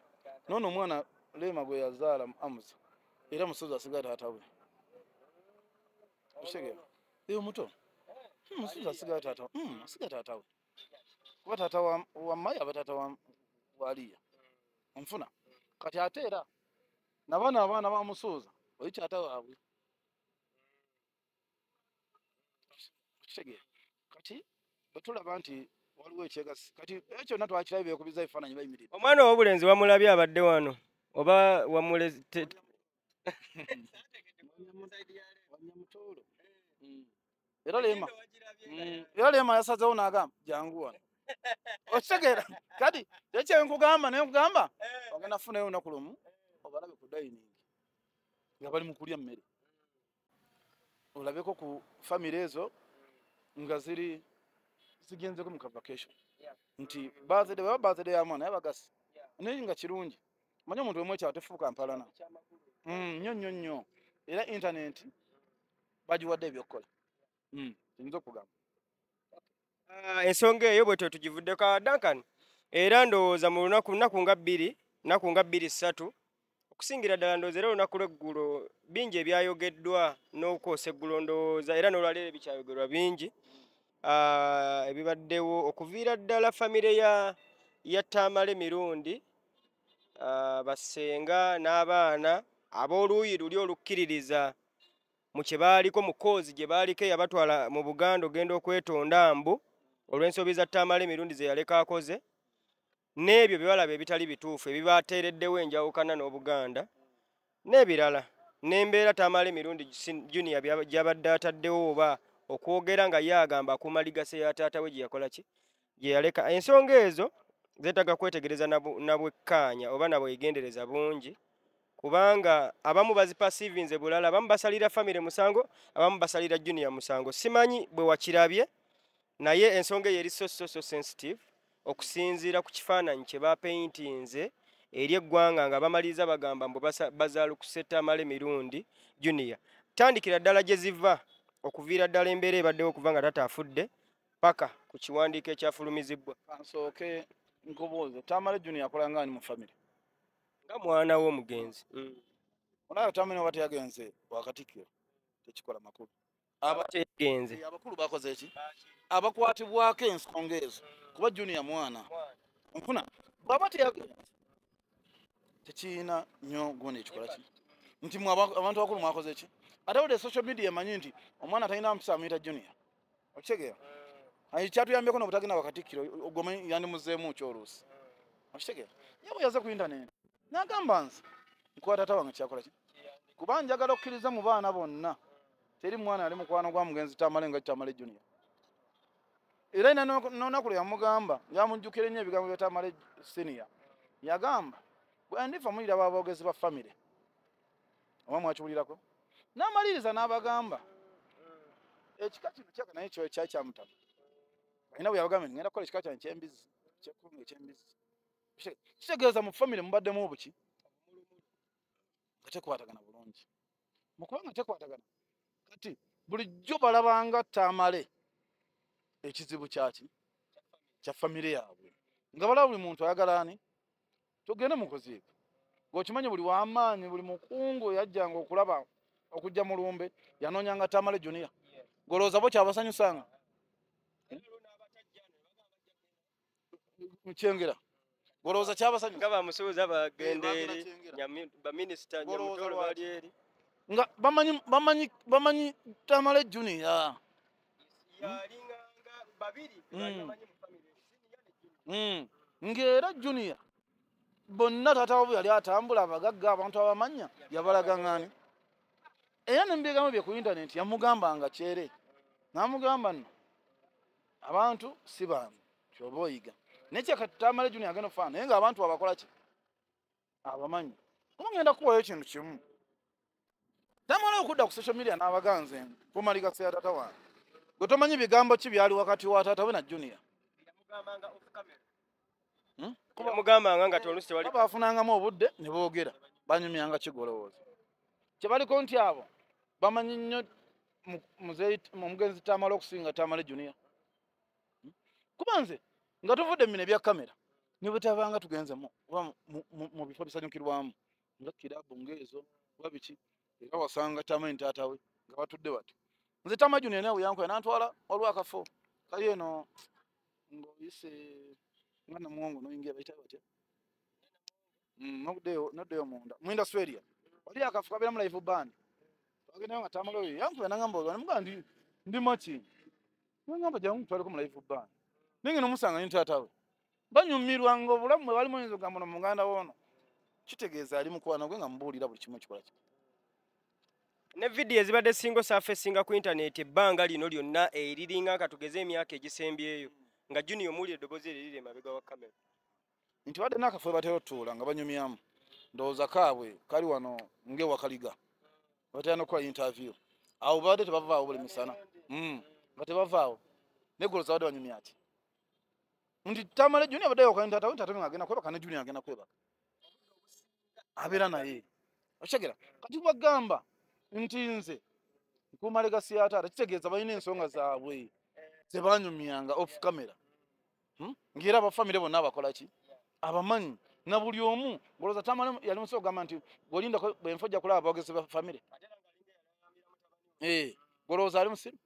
nono omwana Lema gwe yazaala Amuza era Musozi asiga taata we ushegera eyo muto Musozi asiga taata we kuba taata wa Maya batata wa Aliya onfuna kati ate era abaana ba Musozi oyi taata waabwe ushegera kati batulaba nti waliwo ekyegasi kati ekyo natwe twakirabye kubiza ebifaananyi bayimiridde omwana w'obulenzi wamulabye abadde wano oba wamuleze era Lema yasazeewo n'agamba jangu wano okitegeera kati ekyo nkugamba naye nkugamba ogenda funayo olunaku lumu obalabe ku dayiningi nga bali mu kulya mmere olabeko ku famire ezo nga zigenzeko mu vacation nti birthday ya mwana yabagasi naye nga kirungi manyi omuntu wemwe ekyawo tefuuka mpalana nnyo era internet bagiwadde ebyokukola kiyinza okugamba ensonga eyo bwetwe tugivuddeko Duncan era ndowooza mu lunaku nga bbiri 3 okusingira ddala ndowooza era olunaku lw'eggulo bingi ebyayogeddwa n'okwosa eggulo ndowooza era n'olwaleero ebikyayogerwa bingi ebibaddewo okuviira ddala famire ya Tamale Mirundi basenga n'abaana ab'oluuyi luli olukkiririza mu kye baaliko mu koozi gye baaliko yabatwala mu Buganda ogenda okwetonda mbu olw'ensobi za Tamale Mirundi ze yaleka akoze n'ebyo byebalaba ebitali bituufu ebibaateereddewo enjawukana n'Obuganda n'ebirala n'embeera Tamale Mirundi Junior gy'abadde ataddewo oba okwogera nga yagamba akuuma ligase ya taata we gye yakola ki gye yaleka ensonga ezo zeetaaga kwetegereza nabwekkaanya oba nabwegendereza bungi kubanga abamu bazipasivinze bulala abamu basalira famire musango abamu basalira Junior musango simanyi bwe wakirabye naye ensonga eyo eri so sensitive okusinziira ku kifaananyi kye bapeintinze eri eggwanga nga bamaliriza bagamba mbu bazaalukuse Tamale Mirundi Junior tandikira ddala gye ziva okuviira ddala embeera ebaddewo okuva nga tata afudde paka ku kiwandiiko ekyafulumizibwa kansooke nkubuuze Tamale Junior akola ngaani mu famire nga mwana w'omugenzi olaba Tamale wati yagenze wakatikkiro tekikola makulu abategenze abakulu bakoze eki abakwatibwako ensonga ezo kuba Junior mwana nfuna bw'aba teyagenze tekiina nnyo gundi ekikola ki nti abantu abakulu mwakoze eki ate wode social media emanyi nti omwana talina mpisa amuyita Junior okitegeera kyatuyambyeko n'obutagenda wakatikkiro ogome yandimuzeemu kyoluusi okitegeera ye bwe yaze ku internet n'agamba nze nkuwa taata wange kyakola ki kuba njagala okukkiriza mu baana bonna teri mwana ali mukwano gwa mugenzi Tamale nga Tamale Junior era n'olunaku lwe yamugamba yamujjukira nnyo ebigambo bya Tamale Senior yagamba bwe ndifa muyiraba aboogezi ba famire oba mwakiwulirako n'amaliriza n'abagamba ekika kino kyaka naye kyo kyali kyamutama alina bwe yabagamba ngenda kukola ekika kyange ky'embizzi kitegeeza mu famire mubaddemu obuki nga tekwatagana bulungi mukubanga tekwatagana kati bulijjo balabanga Tamale ekizibu kyaki kya famire yaabwe nga balaba buli muntu ayagala ani tugende mukuziika ng'okimanyi buli w'amaanyi buli mukungu yajjanga okulaba okujja mu lumbe yanoonyanga Tamale Junior ng'olowooza bo kyabasanyusanga mukyengera ng'olowooza kyabasanyusa nga bamusuuza bagende eri baminisita Nyamutolo bali eri nga bamanyi Tamale Junior ng'era Junior bonna taata wabwe yali atambula abagagga abantu abamanya yabalaga ng'ani era nembigambo bye ku internet yamugambanga kyere n'amugamba nno abantu si bantu kyoba oyiga nekye kati Tamale Junior agenda okufaana naye ng'abantu abakola ki abamanyi kuba ngenda kukuwayo ekintu kimu Tamale okudda ku social media n'abaganze kumalika se ya taata wange gwe tomanyi bigambo ki byali wakati wa taata we na Junior mugambanga nga tolusi tewali bafunangamu obudde ne boogera banyumyanga kigolowooza kye baliko nti abo bamanyi nnyo omugenzi Tamale okusinga Tamale Junior kuba nze nga tuvudde mmino ebya kamera ne bwe tabanga tugenze mu bifo bisanyukirwamu nga kirabu ng'ezo oba biki era wasanga Tamale ne taata we nga batudde bati nze Tamale Junior nawe yankoya n'antwala waliwo akafo kali eno ng'oyise nga namuwongo noyingira bayita batya noddeyo munda mu industry area wali akafo kabeeramu live band bagendayo nga Tamale oyo yankuya nangamba olwa nemugaa ndi maki nangamba jangu mutwaleko mu live band ninge nomusanga ni taata we banyumirwa nga obulamu bwe balimu oyinza okugamba no muganda woono kitegeeza ali mukwano gwe nga mubuulira buli kimu ekikola ki ne vidiyo ezibadde singo surfacing ku internet ebbanga lino lyonna eriringa nga tugeze emyaka egisembyeyo nga Junior muli eddoboozi eriri emabega wa kamera nti wadde n'akafo batera otuula nga banyumyamu ndowooza kaabwe kali wano ng'ewakaliga batera n'okukola interview awo babadde tebavaawo buli misana nga tebavaawo negoloza wadde banyumya ati nti Tamale Junior abadde yokola taata we taata we ng'agenda kwebaka ne Junior agenda kwebaka abeera naye okyegera kati bagamba nti nze nkuuma legasi ya taata kitegeeza balina ensonga zaabwe ze banyumyanga off camera ng'era abafamire bonna abakola ki abamanyi na buli omu ngoloza Tamale yali musobola okugamba nti bw'olinda bwenfa ojja kulaba abawogezi ba famire ngoloza ali musiru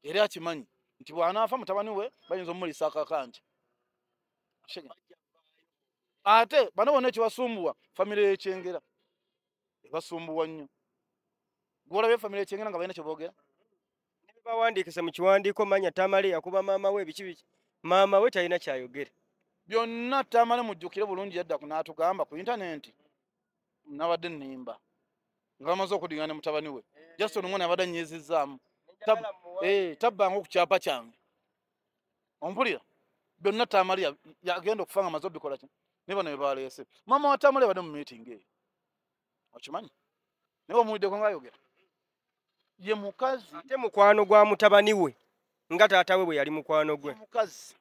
era akimanyi nti bw'anaafa mutabani we bayinza omumulisa akakanja ate bano bonna ekibasumbuwa famire y'ekyengera ebasumbuwa nnyo gwolabye famire y'ekyengera nga balina kye boogera bawandiikise mu kiwandiiko manya Tamale yakuba maama we biki biki maama we talina kyayogera byonna Tamale mujjukire bulungi yadda n'atugamba ku intaneti nabadde nnimba nga bamaze okudiŋŋana ne mutabani we Jason omwana yabadde anyiizizzaamu tabbanga ku kyapa kyange ompulira byonna Tamale yagenda okufa nga amaze obikola ki ne bano bye baleese maama wa Tamale yabadde mu meeting eyo okimanyi naye omuwiddeko ng'ayogera ye mukazi ate mukwano gwa mutabani we nga taata we bwe yali mukwano gwe mukazi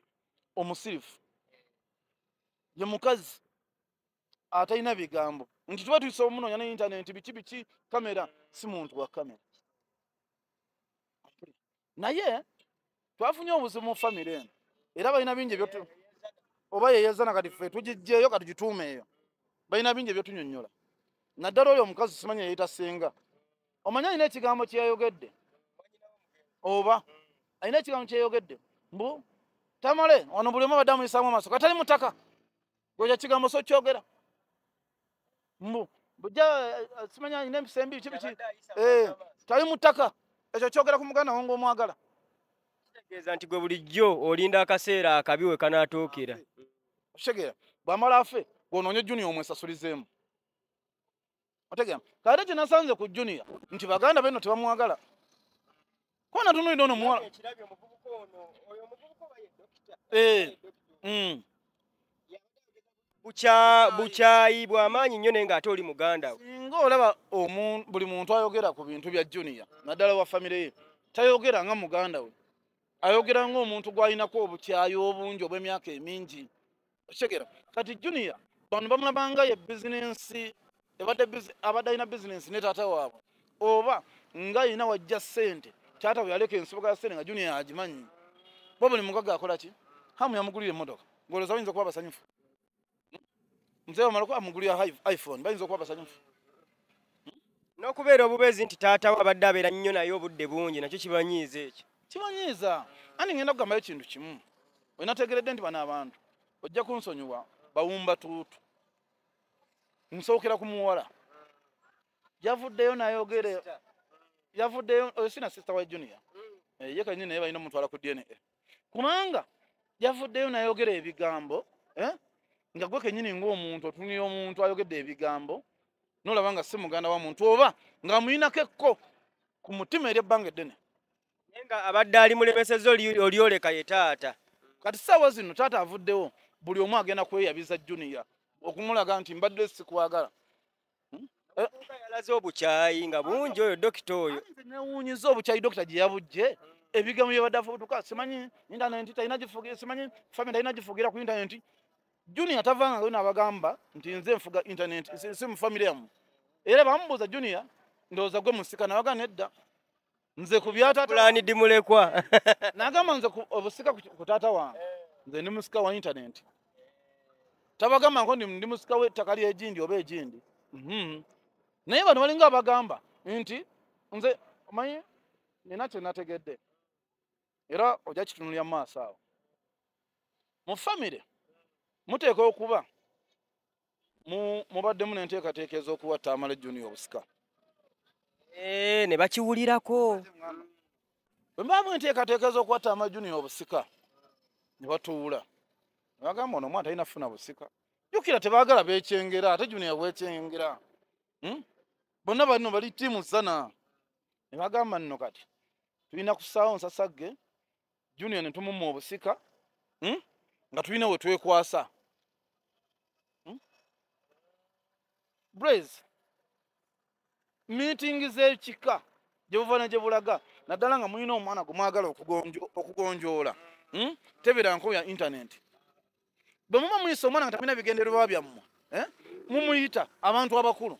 omusirifu ye mukazi atalina bigambo nti tuba tuyise omunoonya ne intaneti biki biki kamera si muntu wa kamera naye twafunye obuzibu mu famire eno era balina bingi ebyo oba yeyeza nakati ffe tugijjeeyo katugituume eyo balina bingi ebyotunyonnyola naddala oyo omukazi simanyi yeyita Ssenga omanya alina ekigambo kyeyayogedde oba alina ekigambo kyeyayogedde mbu Tamale wano buli omu abadde amuyisaamu amaaso katali mutaka gwekyo kigambo so kyogera mbu bujja simanya alina empisa embi biki biki tali mutaka ekyo kyogera ku muganda wo ng'omwagala kitegeeza nti gwe bulijjo olinda akaseera akabi we kanaatuukira okitegera bw'amala afe gwonoonye Junior omwesasulizeemu otegera kate kye nasanze ku Junior nti baganda beno tebamwagala kuba natunuulidde ono muwala bukyayi bw'amaanyi nnyo naye ng'ate oli muganda we singa olaba buli muntu ayogera ku bintu bya Junior naddala wa famire ye tayogera nga muganda we ayogera ng'omuntu gw'alinako obukyayi obungi obw'emyaka emingi okitegera kati Junior bano bamulabanga ye bizinensi abadde alina bizinensi ne taata waabwe oba nga alina wajja ssente taata we yaleka ensibuka ya ssente nga Junior agimanyi bo buli mugaga akola ki hamu yamugulira emmotoka ng'olowooza bayinza okuba basanyufu nze bamala kuba amugulira iPhone bayinza okuba basanyufu n'okubeera obubeezi nti taata we abadde abeera nnyo naye obudde bungi nakyo kibanyiiza ekyo kibanyiiza andi ngenda kugambayo kintu kimu we nategeredde nti bano abantu ojja kunsonyiwa bawumba tuutu nsookera ku muwala yavuddeyo nayogere yavuddeyo oyo sina sister wa Junior ye kanyini naye balina omutwala ku DNA kubanga yavuddeyo nayogera ebigambo nga gwe kenyini ng'omuntu otunira omuntu ayogedde ebigambo nolaba nga si muganda wa muntu oba nga muyinako ekko ku mutima eri ebbanga eddene naye nga abadde ali mulemeseza olyoleka ye taata kati ssaawa zino taata avuddewo buli omu agenda kweyabiza Junior okumulaga nti mbadde sikwagala. Yalaze obukyayi nga bungi oyo dokita oyo. Newuunyiza obukyayi dokita gye yabujje ebigambo bye badde afubutuka simanyi internet talina gifugira simanyi family talina gifugira ku internet. Junior tavanga ngo nabagamba nti nze nfuga internet si mu family yamu. Era bamubuuza Junior ndowooza gwe musika nabaga nedda nze ku byataata Fulani dimulekwa. nagamba nze obusika ku taata wange nze ndi musika wa internet. Tabagamba ngo ndi musika w'ettaka ly'egindi oba egindi. Naye bano balinga abagamba nti nze omanyi nina kye nategedde era ojja kitunulira mu maaso awo. Mu famire muteeka okuba mubaddemu n'enteekateeka ez'okuwa Tamale Junior obusika. Ne bakiwulirako. Bwe mbaamu enteekateeka ez'okuwa Tamale Junior obusika ne batuula ne bagamba ono omwana talina funa busika. Jjukira tebaagala beekyengera ate Junior bwekyengera. Bonna balino bali ttiimu zana ne bagamba nno kati tulina kusaawo nsasagge Junior ne tumumma obusika nga tulina we twekwasa. Blaze meeting z'ekika gye buva ne gye bulaga naddala nga mulina omwana gwe mwagala okugonjoola tebera nko ya internet. Bwe muba muyisa omwana nga tamina bigendererwa byammwe mumuyita abantu abakulu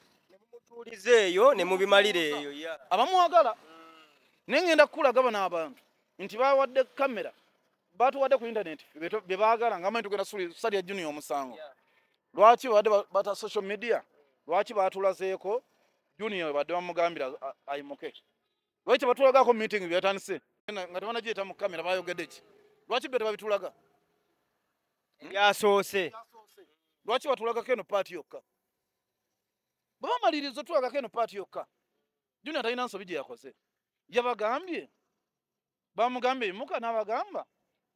Mutuulize eyo ne mubimalira eyo. abamwagala. Naye ngenda kukulaga bano abantu nti bawadde kamera batuwadde ku internet bye baagala nga manyi tugenda salya Junior omusango. Lwaki badde bata social media? Lwaki batulazeeko Junior badde bamugambira ayimuke? Lwaki batulagako meeting byatandise nga tebanagiyita mu kamera bayogedde ki? Lwaki bye tebabitulaga? Byasoose. Lwaki batulagako eno paati yokka? Bwe bamaliriza otulagako eno paati yokka Junior talina nsobi gye yakoze. Yabagambye bamugambye yimuka n'abagamba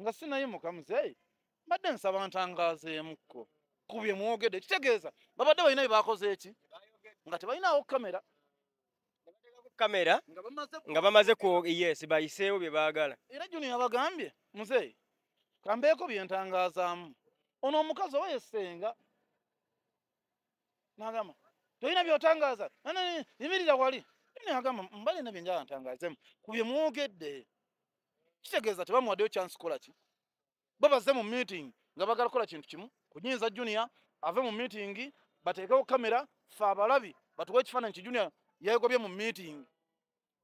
nga sinayimuka muzeeyi mbadde nsaba ntangaazeemukko ku bye mwogedde. Kitegeeza babadde balina bye bakoze eki nga tebalinawo kamera nga bamaze yes bayiseewo bye baagala. Era Junior yabagambye muzeeyi kambeeko bye ntangaazaamu ono omukazi oba yesenga n'agamba tolina by'otangaaza yimirira wali. Junior agamba mbalina bye njala ntangaazeemu ku bye mwogedde. Kitegeeza tebamuwaddeyo chance kola ki? Bo bazze mu meeting nga bagala kola kintu kimu kunyiiza Junior ave mu meeting bateekewo kamera ffe abalabi batuwe ekifaananyi ki Junior yayegobye mu meeting.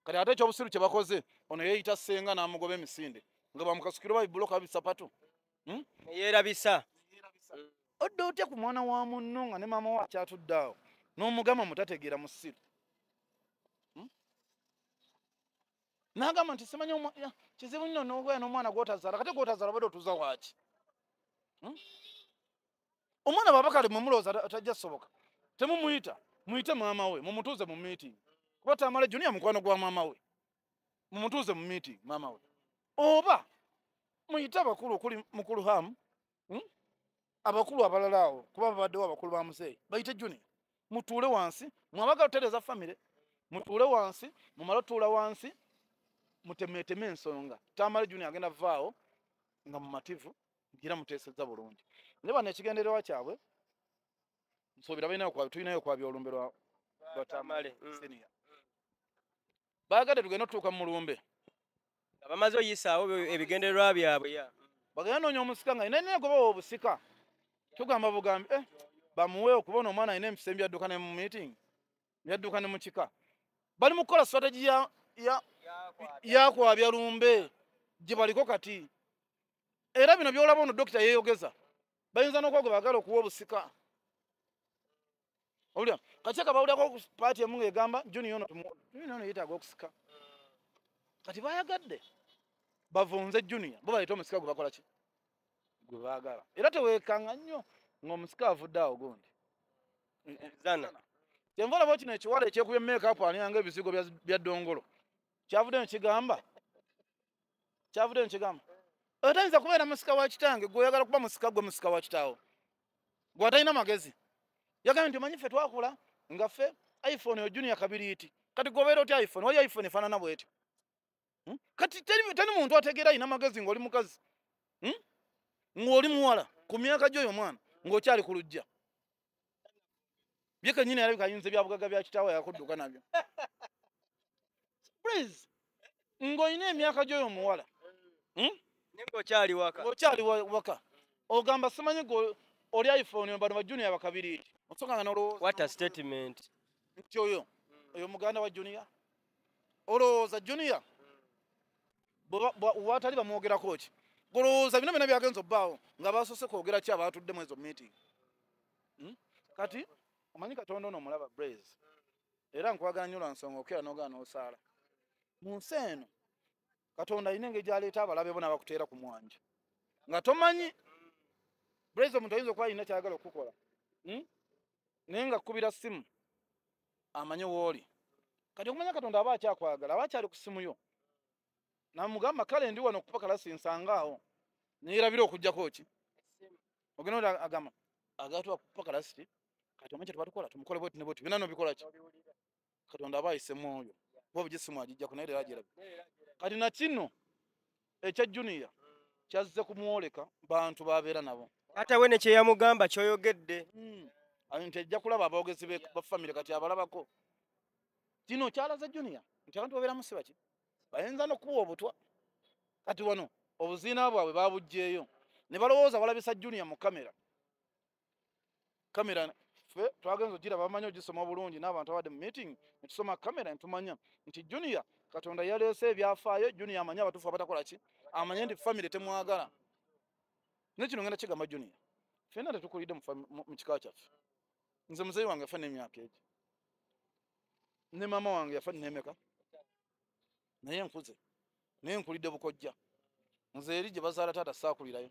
Kati ate ekyobusiru kye bakoze ono yeeyita ssenga n'amugoba emisinde nga bamukasukira babibuloka babisapatu. Yeerabisa. Odda otya ku mwana wa munno nga ne maama we akyatudde awo n'omugamba mutategeera mu ssiru. N'agamba nti simanyi kizibu nnyo n'ogwera n'omwana gw'otazaala kate gw'otazaala badde otuza waaki. Omwana bw'aba kale mwe mulowooza tajja soboka temumuyita muyite maama we mumutuuze mu meeting kuba Tamale Junior mukwano gwa maama we mumutuuze mu meeting maama we oba muyite abakulu okuli mukulu Hamu abakulu abalala awo kuba babaddewo abakulu ba muzeeyi bayite Junior mutuule wansi mwabagala otereza famire mutuule wansi mumale otuula wansi mutemeeteme ensonga. Tamale Junior agenda vaawo nga mumativu ngira muteesezza bulungi. Ne bano ekigendererwa kyabwe nsuubira tulinayo kwabya olumbe lwa Tamale senior. Baagadde tugenda otutuuka mu mulumbe Nga bamaze oyisaawo ebigendererwa byabwe. bagenda noonya omusika nga alina negobawo obusika tugamba bugambi bamuwe okubona omwana alina empisa ebyaddukane mu meeting byaddukane mu kika. Bali mu kukola strategy yakwabya lumbe gye baliko kati. Era bino byolaba ono dokita yeeyogeza bayinza n'okwago baagala okuwa obusika. Owulira kakyeka bawulirako paati emu ng'egamba Junior ono yeetaaga okusika. Kati bayagadde bavunze Junior bo baleeta omusika gwe bakola ki gwe baagala. Era teweekanga nnyo ng'omusika avudde awo gundi. Kyenva olaba kino ekiwala ekyekubye make-up alinanga ebizigo bya ddongolo kyavudde nekigamba otayinza kubeera musika wa kitange gweoyagala kuba musika gwe musika wa kitaawo gwe atalina magezi. Yagambye nti omanyi ffe twakula nga ffe iPhone yo Junior kabiriiti kati gobeera otya iPhone wali iPhone efaanana bwetyo. Kati teri muntu ategeera alina magezi ng'oli mukazi ng'oli muwala ku myaka gyo omwana ng'okyali ku lujja bye kenyini alabika ayinza ebyabugagga bya kitaawe yakudduka nabyo please ng'olina emyaka gyo omuwala ng'okyali waka ng'okyali waka ogamba simanyi oli iphone bano bajunior bakabiriiti osokanga n'olowooza what a statement nti oyo muganda wa junior olowooza junior watali bamwogerako ki golowooza bino byonna byagenza obbaawo nga basoose kwogera ki abaatuddemu ezo meeting kati omanyi katonda ono omulaba Blaze era nkwagala nnyo lwa nsonga okera n'ogaana osaala mu nsi eno katonda alina engeri gy'aleeta abalabe bo n'abakuteera ku mwanja nga tomanyi Blaze omuntu ayinza okuba alina kyayagala okukola naye nga kkubira ssimu amanyi wooli kati okumanya katonda aba akyakwagala aba akyali ku ssimu yo namugamba kale ndi wano okupa kalasinsangaawo neyerabira okujjako ki ogenda agamba agatuba kupa kalasiti kati omanyi kyetuba tukola tumukole bweti ne bweti byonna nobikola ki katonda aba ayisemu oyo kuba bugisimu agijjako naye leero agirabe kati na kino ekya junior kyazze kumwoleka bantu babeera nabo ate we ne kyeyamugamba kyoyogedde nti ejja kulaba aboogezi ba famire kati abalabako kino kyalaze junior nti abantu babeeramu si baki bayinza n'okuba obutwa kati wano obuziina bwabwe babugjeeyo ne balowooza balabisa junior mu kamera ffe twagenza ogira bamanyi ogisoma obulungi n'abantu abadde mu meeting netusoma kamera netumanya nti junior katonda yaleese ebyafaayo junior amanye abatuufu abatakola ki amanye nti famire temwagala nekino ngenda kigamba junior ffenna tetukulidde mu kika kyaffe nze muzeyi wange yafa n'emyaka egi ne maama wange yafa nemeka naye nkuze naye nkulidde bukojja nze eri gye bazaala taata saakulirayo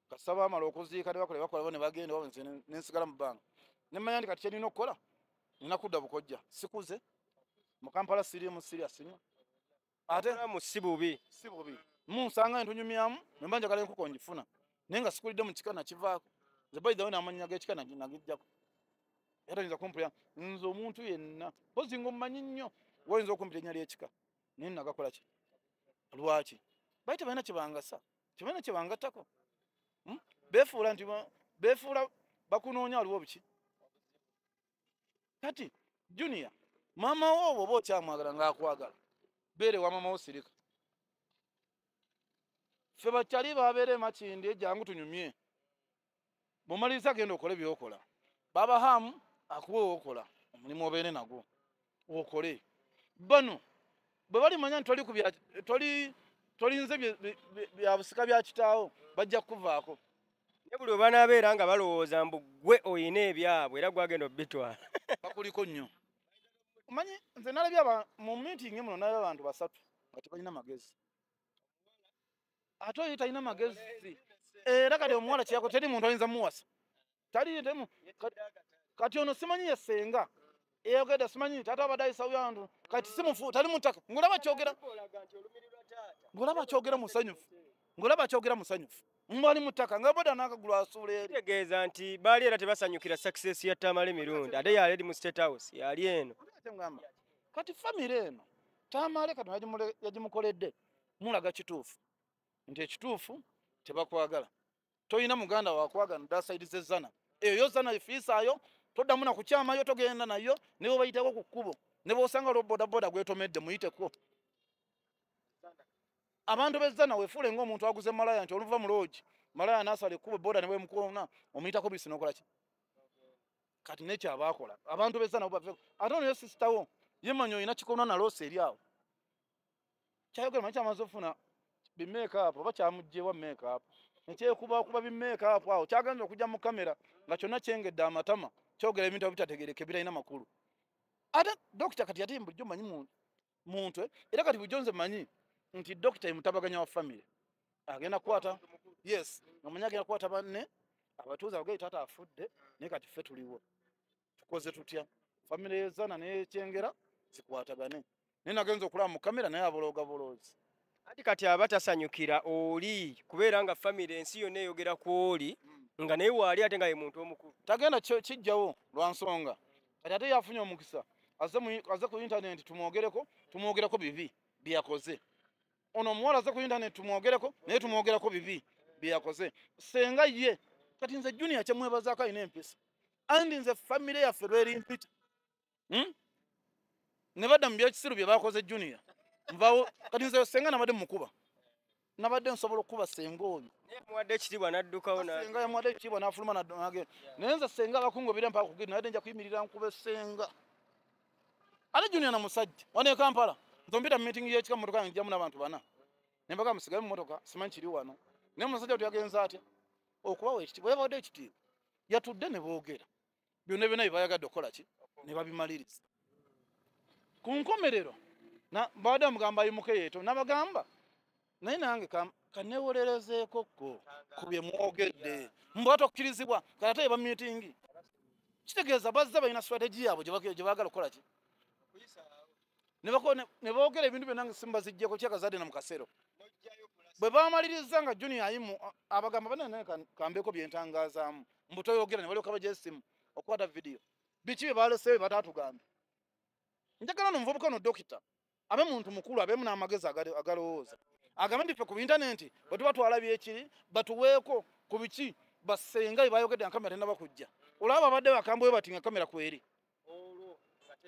kasita baamala okuziika ne bakola bakola ne bagenda nze nensigala mu bbanga nemanya nti kati kyenina okukola nina kudda bukojja sikuze mu Kampala sirimu serious nnyo ate si bubi munsanga entunyumyamu nemba njagala enkuko njifuna naye nga sikulidde mu kika nakivaako nze by the way n'amannya g'ekika nagijjako era oyinza kumpulira nze omuntu yenna pozi ng'omumanyi nnyo woyinza okumpira ennya ly'ekika naye nagakola ki lwaki baite balina kyebangasa tebalina kyebangattako beefuula bakunoonya waliwo biki kati junior maama wo oba oba okyamwagala ng'akwagala beere wa maama wo sirika ffe bakyali babeera emakindi ejjangu tunyumye bw'omaliriza agenda okole byokola baba hamu akuba okola omulimu obeere nagwo okole bano bwe balimanya nti tolinze bya busika bya kitaawo bajja kukuvaako ne buli banabeera nga balowooza mbu gwe oyina ebyabwe era gwagenda obitwala bakuliko nnyo omanyi nze nalabye mu meeting muno nalabye abantu basatu nga tebalina magezi ate oyo talina magezi era kati omuwala kyeyako teri muntu ayinza muwasa taliitemu kati ono simanyi yesenga eyogedde simanyi taata abadde ayisawo yantu kati simufu tali mutaka ngolaba kyogera musanyufu mbali mutaka nga boda nakagulu asuula eri kitegeeza nti baali era tebasanyukira success ya Tamale mirundi ate yali eri mu State House yali eno kati famire eno Tamale kati yagimukoledde mulaga kituufu nti ekituufu tebakwagala toyina muganda wakwagala dasayidize zana eyo zana ifiisaayo toddamu nakukyamayo togenda nayo ne bwe bayiteko ku kkubo ne bw'osanga bodaboda gwetomedde muyiteko abantu bezzana wefuule ng'omuntu aguze malaya nti oluva mu loogi malaya n'asala ekkubo boda ne bwemukoona omuyitako bisi n'okola ki kati nekyabaakola abantu bezzana bubaveko ate ono yo sisitawo yemanyi olina kikoona naloosi eri awo kyayogera manyi kyamaze ofuna bimeekaapu oba kyamugjeewa meekaapu nekyekubakuba bimeekaapu awo kyagenza okujja mu kamera nga kyonna kyengedde amatama kyogera ebintu bitategereke bitalina makulu ate dokita kati yate bulijjo manyi muntu era kati bulijjo nze manyi nti dokita ye mutabaganya wa famire agenda kukwata yes omanyi agenda kukwata banne abatuuze abagei taata afudde naye kati ffe tuliwo tukoze tutya famire yezana neyekyengera zikwatagane naye nagenza okulaba mu kamera naye abolooga boloozi ati kati abatasanyukira oli kubeera nga famire ensi yonna eyogera ku oli nga naye waali ate nga ye muntu omukulu tagenda kijjawo lwa nsonga kati ate yafunye omukisa aze ku intaneti tumwogereko bibi byakoze ono omuwala aze ku intaneti tumwogereko naye tumwogerako bibi byakoze senga ye kati nze Junior kyemwebazaako alina empisa andi nze famire yaffe lweri mpita ne badda mu byekisiru bye bakoze Junior nvawo kati nze senga nabadde mukuba nabadde nsobola okukuba senga oyo muwadde ekitiibwa n'addukawo senga yamuwadde ekitiibwa n'afuluma nagenda naye nze senga abakungobera mpaka kugenda nabadde nja kuyimirira nkuba senga ate Junior na musajja wano e Kampala nze mpita mu meeting y'ekika mmotoka yange njamu n'abantu bana ne mbaga musigale mu mmotoka simanyi kiri wano naye musajja tuyagenza atya okubawa ekitiibwa yabawadde ekitiibwa yatudde ne boogera byonna byonna bye bayagadde okukola ki ne babimaliriza ku nkomerero bawadde bamugamba ayimuke yeeto nabagamba naye nange kanewolerezeeko ku bye mwogedde mbwa tokkirizibwa kati ate eba meeting kitegeeza bazza balina strategy yaabwe gye baagala okukola ki ne boogera ebintu bye nange simbazijjeko kyakazadde na mu kasero bwe bamaliriza nga Junior ayimu abagamba banene kambeeko byentangazaamu mbutoyogera ne balyoka bajja esimu okukwata vidiyo biki bye baleseyo bataatugambye njagala nomuvubuka no dokita abe muntu mukulu abemu n'amagezi agalowooza agambe nti ffe ku intaneti bwe tuba twalabye ekiri batuweeko ku biki basenga bye bayogedde nga kamera tennaba kujja olaba babadde bakambwe bati nga kamera kweri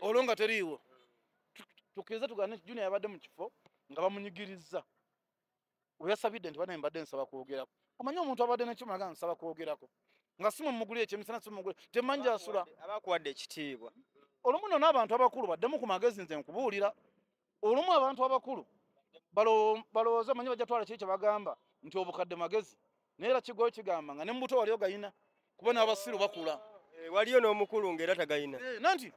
olwo nga teriiwo tukkirize tugambe nti Junior yabadde mu kifo nga bamunyigiriza weyasabidde nti bane mbadde nsaba kwogerako omanyi omuntu abadde nekyuma nga nsaba kwogerako nga simu mugulire ekyemisana simu mugulire temanyi asula abakuwadde ekitiibwa olumu nno n'abantu abakulu baddemu ku magezi nze nkubuulira olumu abantu abakulu balowooza manyi bajja twala kiri kye bagamba nti obukadde magezi naye era kigoyo kigamba nga ne mu buto waliyo gayina kuba n'abasiru bakula waliyo n'omukulu ng'era tagayina nanti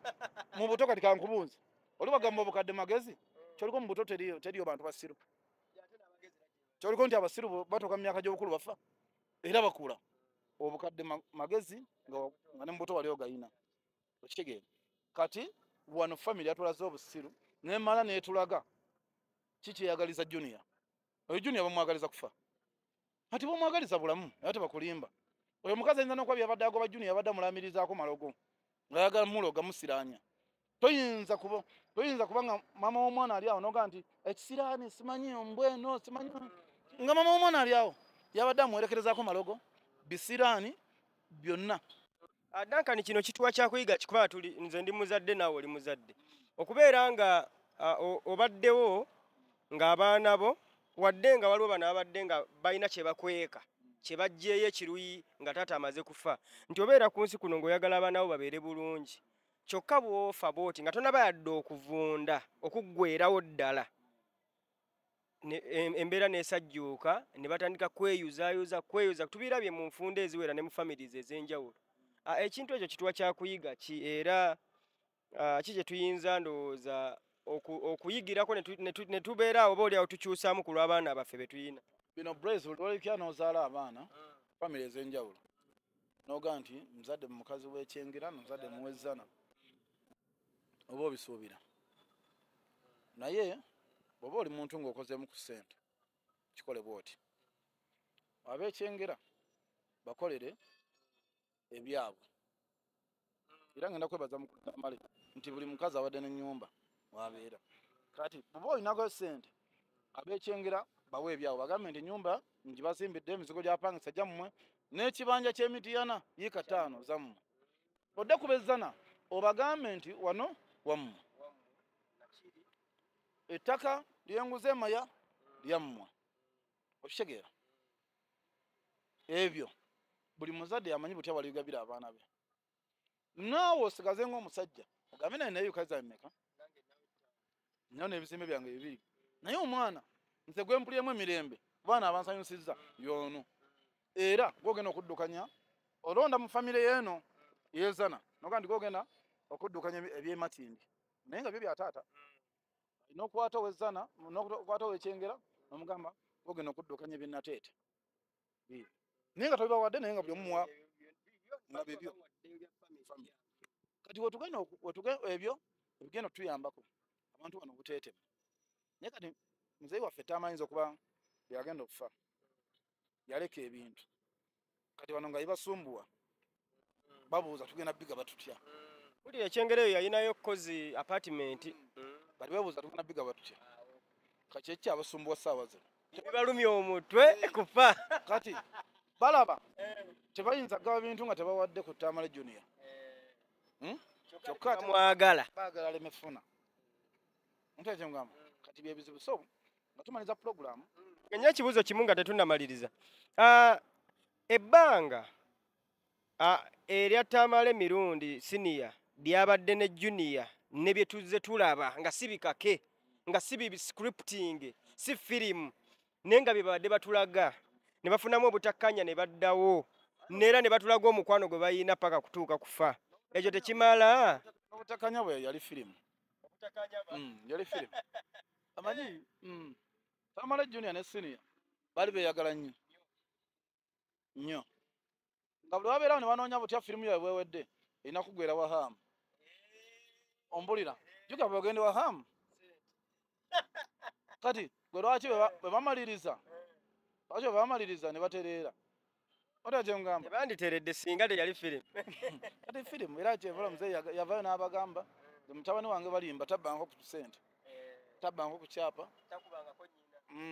mu buto kati kankubuuzi oli bagamba obukadde magezi kyoliko mu buto teriyo bantu basiru kyoliko nti abasiru batuuka mu myaka gy'obukulu bafa era bakula obukadde magezi nga ne mu buto waliyo gayina okitegeera kati wano family yatulaze obusiru nemala netulaga kikyeyagaliza Junior oyo Junior bamwagaliza kufa ati bamwagaliza bulamu ate bakulimba oyo mukazi ayinza n'okuba byabadde agoba Junior yabadde amulamirizaako malogo ngayagala muloga musiranya toyinza kuba nga mama w'omwana ali awo noga nti ekisiraani simanyi ombweno simanyi nga mama w'omwana ali awo yabadde amuwerekerezaako malogo bisiraani byonna Duncan kino kituwa kyakuyiga kikuba nze ndi muzadde naawe oli muzadde okubeera nga obaddewo ng'abaana bo wadde nga waliwo bano abadde nga balina kye bakweka kye baggyeyo ekiruyi nga taata amaze kufa nti obeera ku nsi kuno ng'oyagala abaana bo babeere bulungi kyokka bw'ofa booti nga tonaba yadde okuvunda okuggweerawo ddala embeera n'esajjuuka ne batandika kweyuzayuza tubirabye mu nfunda eziwera ne mu families ez'enjawulo ekintu ekyo kituwa kyakuyiga ki era ki kye tuyinza ndowooza okuyigirako ne tubeera awo obaoliawo tukyusaamu ku lw'abaana baffe be tuyina bino Blaze olwekya n'ozaala abaana famire ez'enjawulo noga nti muzadde mu mukazi w'ekyengera nomuzadde muwezzana oba obisuubira naye bw'oba oli muntu ng'okozeemu ku ssente kikole bw'oti ab'ekyengera bakolere ebyabwe era ngenda kwebaza mukamale nti buli mukazi abadde n'ennyumba wabeera kati bw'oba olinako ssente ab'ekyengera bawe ebyabwe bagambe nti ennyumba ngibazimbidde emizigo gyapangisa gyammwe n'ekibanja ky'emitiyana yiika 5 zammwe odde kubezzana obagambe nti wano wammwe ettaka lyenguza emaya lyammwe okitegeera ebyo buli muzadde yamanyi butya waligabira abaana be naawe osigaze ng'omusajja ogambe naye naye yukaza mmeka nyo n'ebizimbe byange bibiri naye omwana nze gwe mpulyemu emirembe baana abansanyusizza yono era gwogenda okuddukanya olonda mu famire yeeno yeezana noga nti gwogenda okuddukanya ebyematindi naye nga byo byataata alina okukwata owezzana nokukwata owekyengera nomugamba gwogenda okuddukanya ebyenateete naye nga tobibawadde naye nga buli omuwa nga bibyo kati wetugenda ebyo ebigenda okutuyambako abantu bano obuteetemu naye kati muzeeyi waffe tamayinza okuba byagenda okufa yaleka ebintu kati bano nga bibasumbuwa babuuza tugenda biga batutya Mpulira ekyengera eyo yalinayo kozi apartment bali bebuuza tugenda biga batutya kati ekyo abasumbuwa ssaawa zino tebibalumya omutwe kufa kati balaba tebayinza gaba bintu nga tebawadde ku Tamale Junior. Kyokka mwagala baagala alemefuna. Nteekye mugamba kati bye bizibu. So nga tumaliza program. Kenya kibuzo kimu nga tetunnamaliriza. Ebbanga erya Tamale mirundi senior lyabadde ne junior ne bye tuzze tulaba nga si bikake nga si scripting si film nenga bye babadde batulaga ne bafunamu obutakkanya ne baddawo neera ne batulaga omukwano gwe bayina paka kutuuka kufa ekyo tekimala Obutakkanya bwe yali film. Yali film. Amanyi Tamale Junior ne senior bali beeyagala nnyo. Nga buli wabeerawo ne banoonya butya firimu yaabwe bwewedde erina kugwera Waham. Ombulira juga bwegende Waham. Kati gwe lwaki bwe bamaliriza ne batereera. Oteekye mugamba banditeredde singa teyali film. kati firimu era kyevula muzeeyi yavaayo n'abagamba mutabani wange balimba tabbangako ku ssente tabbangako ku kyapa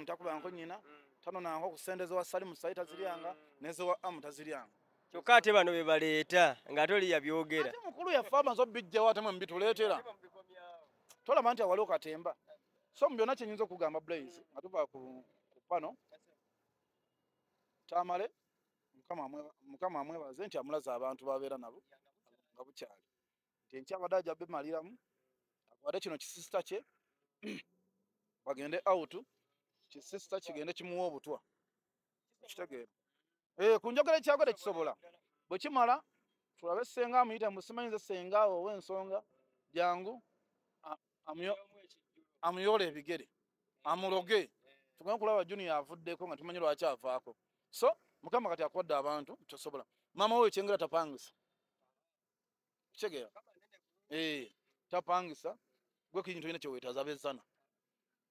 takubangako nnyina tanonangako ku ssente zewa Salimu Sayi taziryanga nezewa Amu taziryanga. Kyokka ate bano be baleeta ng'ate oli yabyogera. Ate mukulu yaffe amaze obijjawo ate mwe mbituleetera. Tolaba nti awaliwo katemba. So mu byonna kye nnyinza okugamba Blaze nga tuva ku pano Tamale Mukama amwebaze nti amulaza abantu babeera nabo nga bukyali. Nti enkya abadde ajja bemaliramu akwate kino kisisita kye bagende out kisisita kigende kimuwa obutwa. Kitegeera. Ku njogera ekyagala kisobola bwe kimala tulabe senga amuyita musimanyize senga awo ow'ensonga jangu amuyole ebigere amuloge tugenda kulaba Junior avuddeko nga tumanyi lwaki avaako. So Mukama kati akodde abantu tosobola maama we ekyengera tapangisa kitegeera tapangisa gwe kintu tulina kyeweetaaza bezzana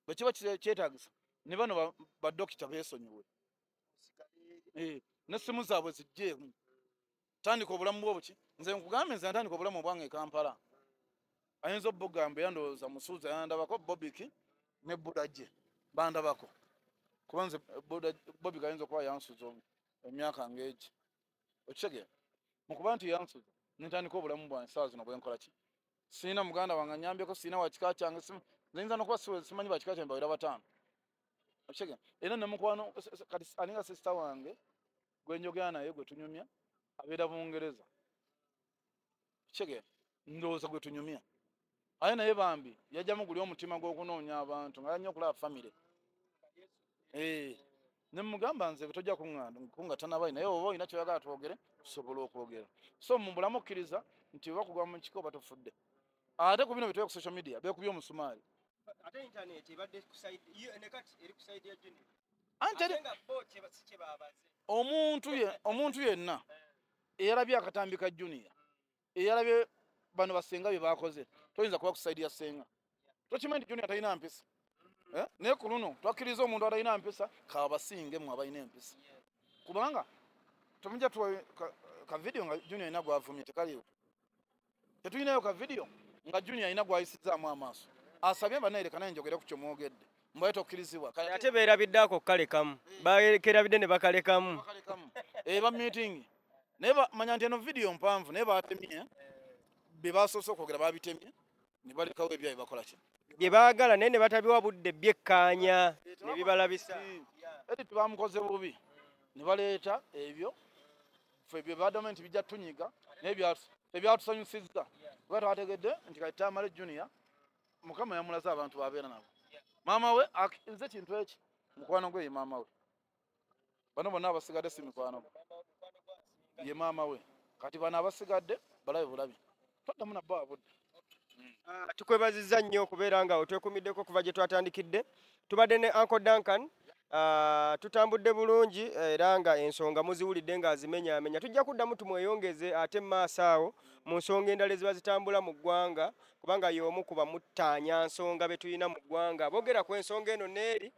bwe kiba kyetaagisa ne bano badokita beesonyiwe n'essimu zaabwe zijjeemu tandika obulamu bwobuki nze nkugambe nze ntandika obulamu obwange e Kampala ayinza obbugamba yandowooza musuuza yandabako Bobiki ne Budajje bandabako kuba nze Bobiki ayinza okuba yansuza emyaka ng'egi okitegeera mukuba nti yansuza nentandika obulamu bwange saa zino bwe nkola ki siina muganda wange anyambyeko siina wakika kyange nziyinza nokuba simanyi bakika kyange bawera bataano okitegeera era nemukwano kati aninga sisita wange gwe njogera naye gwe tunyumya abeera Bungereza kitegeera ndowooza gwe tunyumya aye naye bambi yajjamu guli omutima gw'okunoonya abantu nga yannyo okulaba famire ne mugamba nze tojja kungatta nabayi naye oba olina kyoyagala twogere tusobola okwogera. So mu bulamu okkiriza nti oba kugwa mu kiko batufudde ate ku bino bituwe ku social media beekubye omusumaali. Ate internet ebadde ku side ne kati eri ku side ya Junior. Omuntu yenna eyalabye akatambi ka Junior eyalabye bano basenga bye bakoze toyinza kuba ku side ya senga. Tokimanyi nti Junior talina mpisa naye ku luno twakkiriza omuntu atalina mpisa kabasinge mwe abalina empisa kubanga tomujja tuwa ka video nga Junior alina gwavumye tekaliwo tetulinayo ka video nga Junior alina gwayisizaamu amaaso asabye bannaereka naye njogere ku kyo mwogedde mbaye tokkirizibwa ate beerabiddeako kukalekamu bakerabidde ne bakalekamu ba meeting naye manya nti eno video mpanvu naye batemye be basoose okwogera babitemye ne balekawo ebyayo bakola ki bye baagala naye ne batabiwa budde byekkaanya ne bibalabisa edi tibamukoze bubi ne baleeta ebyo ffe bye baddamu nti bijja tunyiga naye ebyatusanyusizza kuba twategedde nti kati Tamale Junior Mukama yamulaze abantu babeera nabo. Maama we nze kintu eki mukwano gwe ye maama we bano bonna abasigadde si mikwano ye maama we kati bano abasigadde balabe bulabi toddamu nabba budde. Tukwebazizza nnyo okubeera nga otwekumiddeko kuva gye twatandikidde. Tubadde ne Uncle Duncan tutambudde bulungi era nga ensonga muziwulidde nga azimenyaamenya. Tujja kuddamu tumweyongeze ate mu maaso awo mu nsonga endala eziba zitambula mu ggwanga kubanga y'omu ku bamuttaanya nsonga be tulina mu ggwanga. Boogera ku ensonga eno n'eri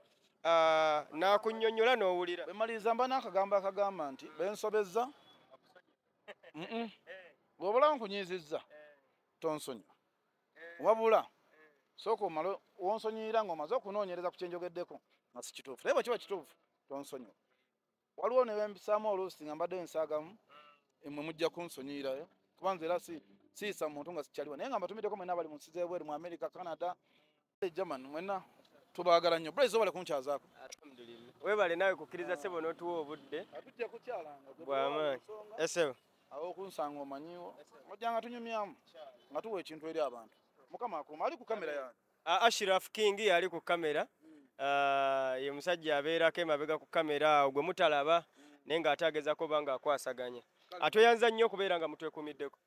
n'akunnyonnyola n'owulira. Bemaliriza mba n'akagambo akagamba nti bensobezza bw'obula nkunyizizza tonsonyiwa wabula sooka omale wonsonyiira ng'omaze okunoonyereza ku kyenjogeddeko nga si kituufu naye bwe kiba kituufu tonsonyiwa. Waliwo ne bembisaamu oluusi nga mbadde nsaagamu mmwe mujja kunsonyiirayo kubanza era siisa muntu nga sikyaliwo naye nga mbatumiddeko mwena abali mu nsi z'ebweru mu America, Canada, Germany, mwena tubaagala nnyo. Blaze obale kunkyazaako. Alhamdulillah. Weebale naawe kukkiriza ssebo n'otuwa obudde. Atujja kukyalanga. Bw'amaanyi. Essebo. Awo okunsanga omanyiwo. Ojjanga tunyumyamu nga tuwa ekintu eri abantu. Mukama akuuma ali ku kamera yange. Ashraf King ali ku kamera. Ye musajja abeerako emabega ku kamera awo gwe mutalaba naye ng'ate agezaako oba ng'akwasaganya. Atweyanza nnyo okubeera nga mutwekuumiddeko.